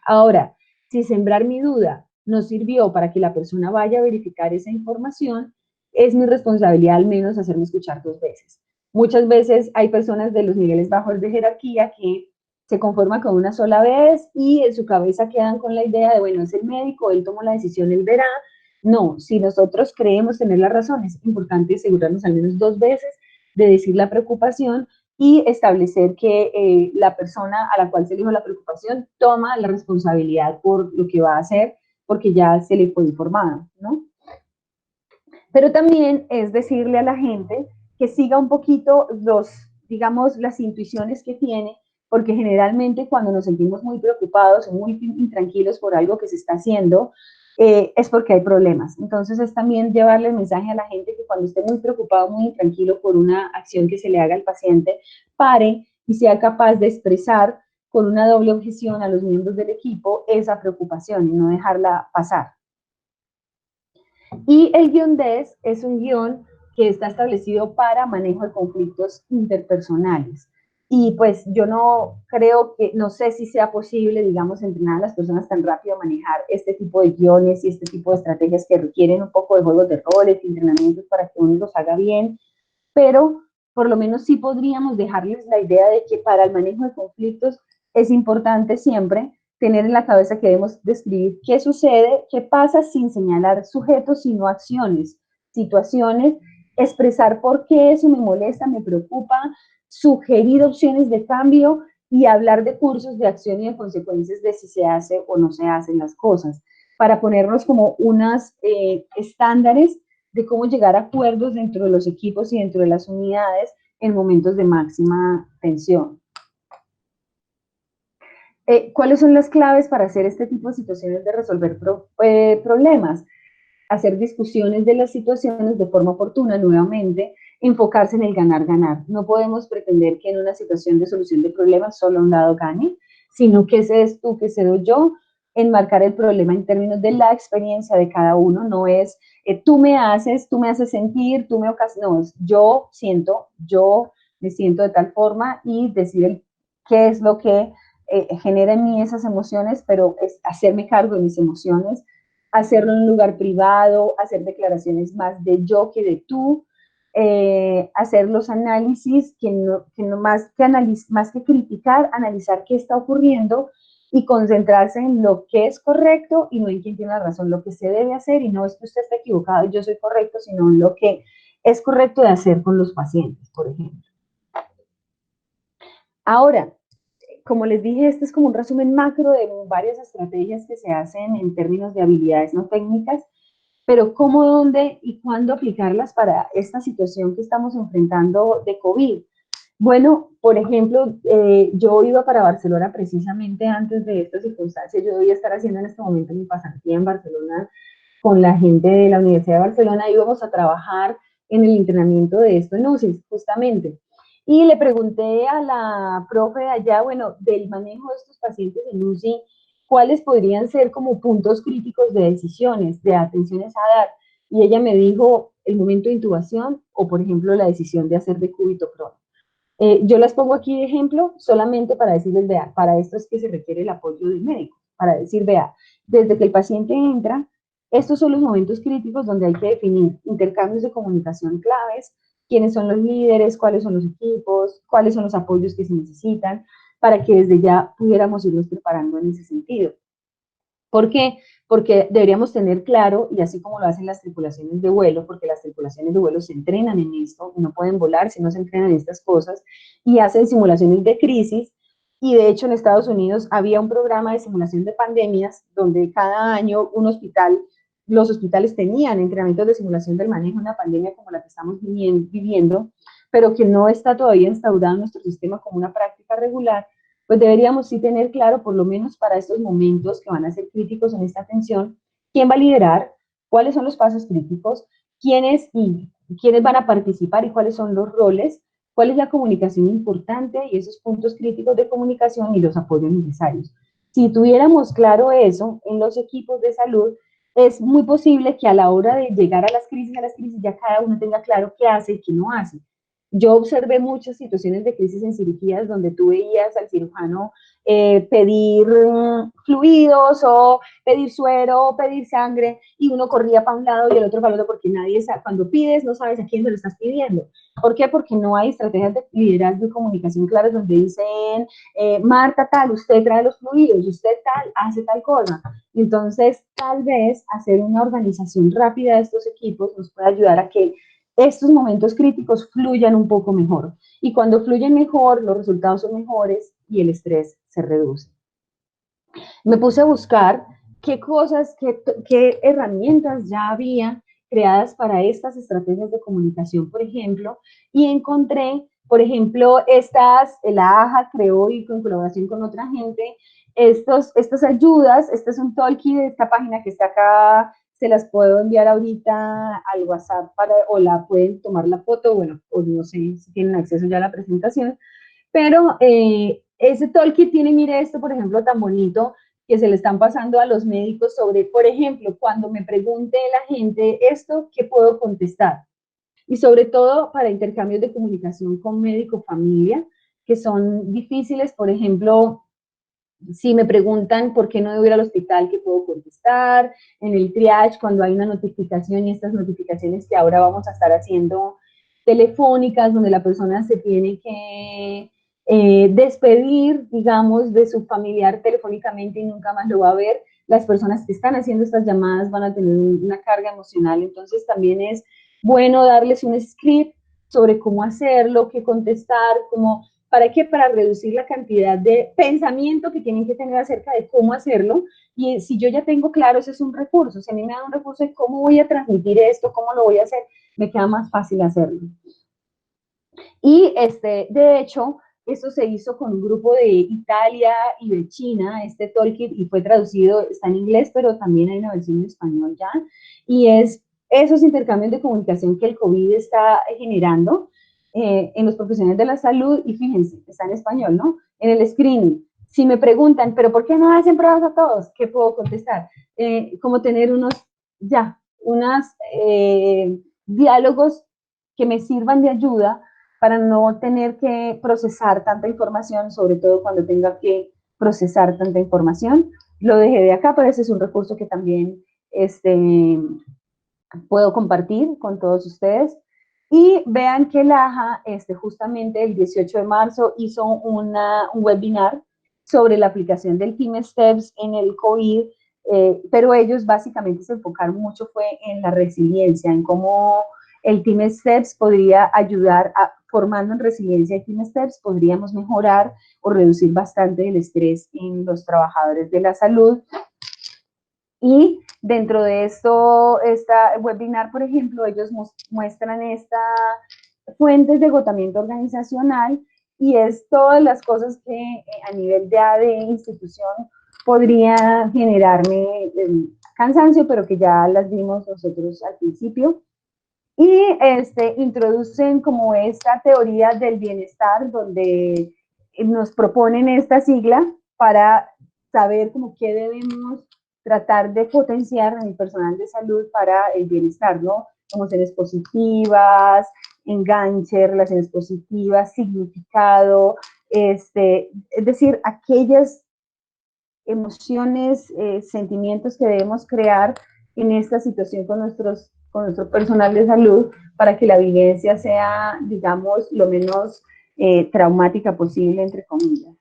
Ahora, si sembrar mi duda no sirvió para que la persona vaya a verificar esa información, es mi responsabilidad al menos hacerme escuchar 2 veces. Muchas veces hay personas de los niveles bajos de jerarquía que se conforman con una sola vez y en su cabeza quedan con la idea de, bueno, es el médico, él tomó la decisión, él verá. No, si nosotros creemos tener la razón, es importante asegurarnos al menos 2 veces de decir la preocupación y establecer que la persona a la cual se le dijo la preocupación toma la responsabilidad por lo que va a hacer, porque ya se le fue informado, ¿no? Pero también es decirle a la gente que siga un poquito digamos, las intuiciones que tiene, porque generalmente cuando nos sentimos muy preocupados o muy intranquilos por algo que se está haciendo, es porque hay problemas. Entonces es también llevarle el mensaje a la gente que cuando esté muy preocupado, muy intranquilo por una acción que se le haga al paciente, pare y sea capaz de expresar con una doble objeción a los miembros del equipo esa preocupación y no dejarla pasar. Y el guión DES es un guión que está establecido para manejo de conflictos interpersonales. Y pues yo no creo que, no sé si sea posible, digamos, entrenar a las personas tan rápido a manejar este tipo de guiones y este tipo de estrategias que requieren un poco de juegos de roles y entrenamientos para que uno los haga bien, pero por lo menos sí podríamos dejarles la idea de que para el manejo de conflictos es importante siempre tener en la cabeza que debemos describir qué sucede, qué pasa sin señalar sujetos, sino acciones, situaciones, expresar por qué eso me molesta, me preocupa, sugerir opciones de cambio y hablar de cursos de acción y de consecuencias de si se hace o no se hacen las cosas, para ponernos como unas estándares de cómo llegar a acuerdos dentro de los equipos y dentro de las unidades en momentos de máxima tensión. ¿Cuáles son las claves para hacer este tipo de situaciones de resolver problemas? Hacer discusiones de las situaciones de forma oportuna, nuevamente, enfocarse en el ganar-ganar. No podemos pretender que en una situación de solución de problemas solo un lado gane, sino que cedes tú, que cedo yo, enmarcar el problema en términos de la experiencia de cada uno, no es tú me haces sentir, tú me ocasionas, no, es yo me siento de tal forma y decir qué es lo que genera en mí esas emociones, pero es hacerme cargo de mis emociones, hacerlo en un lugar privado, hacer declaraciones más de yo que de tú, hacer los análisis más que criticar, analizar qué está ocurriendo y concentrarse en lo que es correcto y no en quién tiene la razón, lo que se debe hacer y no es que usted esté equivocado y yo soy correcto, sino en lo que es correcto de hacer con los pacientes, por ejemplo. Ahora, como les dije, este es como un resumen macro de varias estrategias que se hacen en términos de habilidades no técnicas, pero cómo, dónde y cuándo aplicarlas para esta situación que estamos enfrentando de COVID. Bueno, por ejemplo, yo iba para Barcelona precisamente antes de esta circunstancia. Yo debía estar haciendo en este momento mi pasantía en Barcelona con la gente de la Universidad de Barcelona. Íbamos a trabajar en el entrenamiento de esto en UCI, justamente. Y le pregunté a la profe de allá, bueno, del manejo de estos pacientes en UCI, ¿cuáles podrían ser como puntos críticos de decisiones, de atenciones a dar? Y ella me dijo el momento de intubación o, por ejemplo, la decisión de hacer decúbito crónico. Yo las pongo aquí de ejemplo solamente para decirles, vea, para esto es que se requiere el apoyo del médico, para decir, vea, desde que el paciente entra, estos son los momentos críticos donde hay que definir intercambios de comunicación claves, quiénes son los líderes, cuáles son los equipos, cuáles son los apoyos que se necesitan, para que desde ya pudiéramos irnos preparando en ese sentido. ¿Por qué? Porque deberíamos tener claro, y así como lo hacen las tripulaciones de vuelo, porque las tripulaciones de vuelo se entrenan en esto, no pueden volar si no se entrenan en estas cosas, y hacen simulaciones de crisis, y de hecho en Estados Unidos había un programa de simulación de pandemias, donde cada año los hospitales tenían entrenamientos de simulación del manejo de una pandemia como la que estamos viviendo, pero que no está todavía instaurado en nuestro sistema como una práctica regular, pues deberíamos sí tener claro, por lo menos para estos momentos que van a ser críticos en esta atención, quién va a liderar, cuáles son los pasos críticos, quiénes van a participar y cuáles son los roles, cuál es la comunicación importante y esos puntos críticos de comunicación y los apoyos necesarios. Si tuviéramos claro eso en los equipos de salud, es muy posible que a la hora de llegar a las crisis, ya cada uno tenga claro qué hace y qué no hace. Yo observé muchas situaciones de crisis en cirugías donde tú veías al cirujano pedir fluidos o pedir suero o pedir sangre y uno corría para un lado y el otro para el otro porque nadie sabe, cuando pides no sabes a quién se lo estás pidiendo. ¿Por qué? Porque no hay estrategias de liderazgo y comunicación claras donde dicen, Marta tal, usted trae los fluidos, usted tal, hace tal cosa. Entonces, tal vez hacer una organización rápida de estos equipos nos puede ayudar a que estos momentos críticos fluyan un poco mejor. Y cuando fluyen mejor, los resultados son mejores y el estrés se reduce. Me puse a buscar qué cosas, qué herramientas ya había creadas para estas estrategias de comunicación, por ejemplo, y encontré, por ejemplo, la AJA creó y con colaboración con otra gente, estas ayudas, este es un talkie de esta página que está acá, se las puedo enviar ahorita al WhatsApp o la pueden tomar la foto, bueno, o no sé si tienen acceso ya a la presentación, pero ese talkie tiene, mire esto, por ejemplo, tan bonito, que se le están pasando a los médicos sobre, por ejemplo, cuando me pregunte la gente esto, ¿qué puedo contestar? Y sobre todo para intercambios de comunicación con médico familia, que son difíciles. Por ejemplo, si me preguntan por qué no debo ir al hospital, ¿qué puedo contestar? En el triage, cuando hay una notificación, y estas notificaciones que ahora vamos a estar haciendo telefónicas, donde la persona se tiene que despedir, digamos, de su familiar telefónicamente y nunca más lo va a ver, las personas que están haciendo estas llamadas van a tener una carga emocional. Entonces también es bueno darles un script sobre cómo hacerlo, qué contestar, cómo, ¿para qué? Para reducir la cantidad de pensamiento que tienen que tener acerca de cómo hacerlo. Y si yo ya tengo claro, ese es un recurso. Si a mí me da un recurso de cómo voy a transmitir esto, cómo lo voy a hacer, me queda más fácil hacerlo. Y de hecho, esto se hizo con un grupo de Italia y de China, este toolkit, y fue traducido, está en inglés, pero también hay una versión en español ya. Y es esos intercambios de comunicación que el COVID está generando en los profesionales de la salud. Y fíjense, está en español, ¿no? En el screening. Si me preguntan, ¿pero por qué no hacen pruebas a todos? ¿Qué puedo contestar? Como tener unos diálogos que me sirvan de ayuda para no tener que procesar tanta información, sobre todo cuando tenga que procesar tanta información. Lo dejé de acá, pero ese es un recurso que también puedo compartir con todos ustedes. Y vean que LAJA, justamente el 18 de marzo, hizo un webinar sobre la aplicación del Team Steps en el COVID, pero ellos básicamente se enfocaron mucho fue en la resiliencia, en cómo el Team Steps podría ayudar formando en resiliencia el Team Steps, podríamos mejorar o reducir bastante el estrés en los trabajadores de la salud. Y dentro de esto, esta webinar, por ejemplo, ellos muestran estas fuentes de agotamiento organizacional, y es todas las cosas que a nivel de institución podría generarme cansancio, pero que ya las vimos nosotros al principio. Y introducen como esta teoría del bienestar, donde nos proponen esta sigla para saber como qué debemos tratar de potenciar en el personal de salud para el bienestar, ¿no? Emociones positivas, enganche, relaciones positivas, significado, es decir, aquellas emociones, sentimientos que debemos crear en esta situación con nuestro personal de salud para que la vivencia sea, digamos, lo menos traumática posible, entre comillas.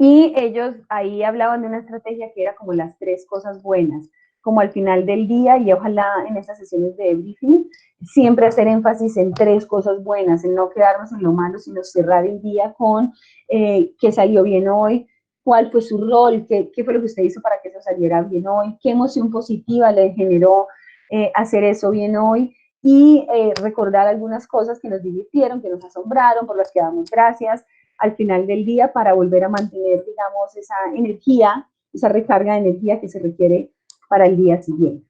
Y ellos ahí hablaban de una estrategia que era como las 3 cosas buenas, como al final del día, y ojalá en estas sesiones de briefing, siempre hacer énfasis en 3 cosas buenas, en no quedarnos en lo malo, sino cerrar el día con qué salió bien hoy, cuál fue su rol, qué fue lo que usted hizo para que eso saliera bien hoy, qué emoción positiva le generó hacer eso bien hoy, y recordar algunas cosas que nos divirtieron, que nos asombraron, por las que damos gracias al final del día, para volver a mantener, digamos, esa energía, esa recarga de energía que se requiere para el día siguiente.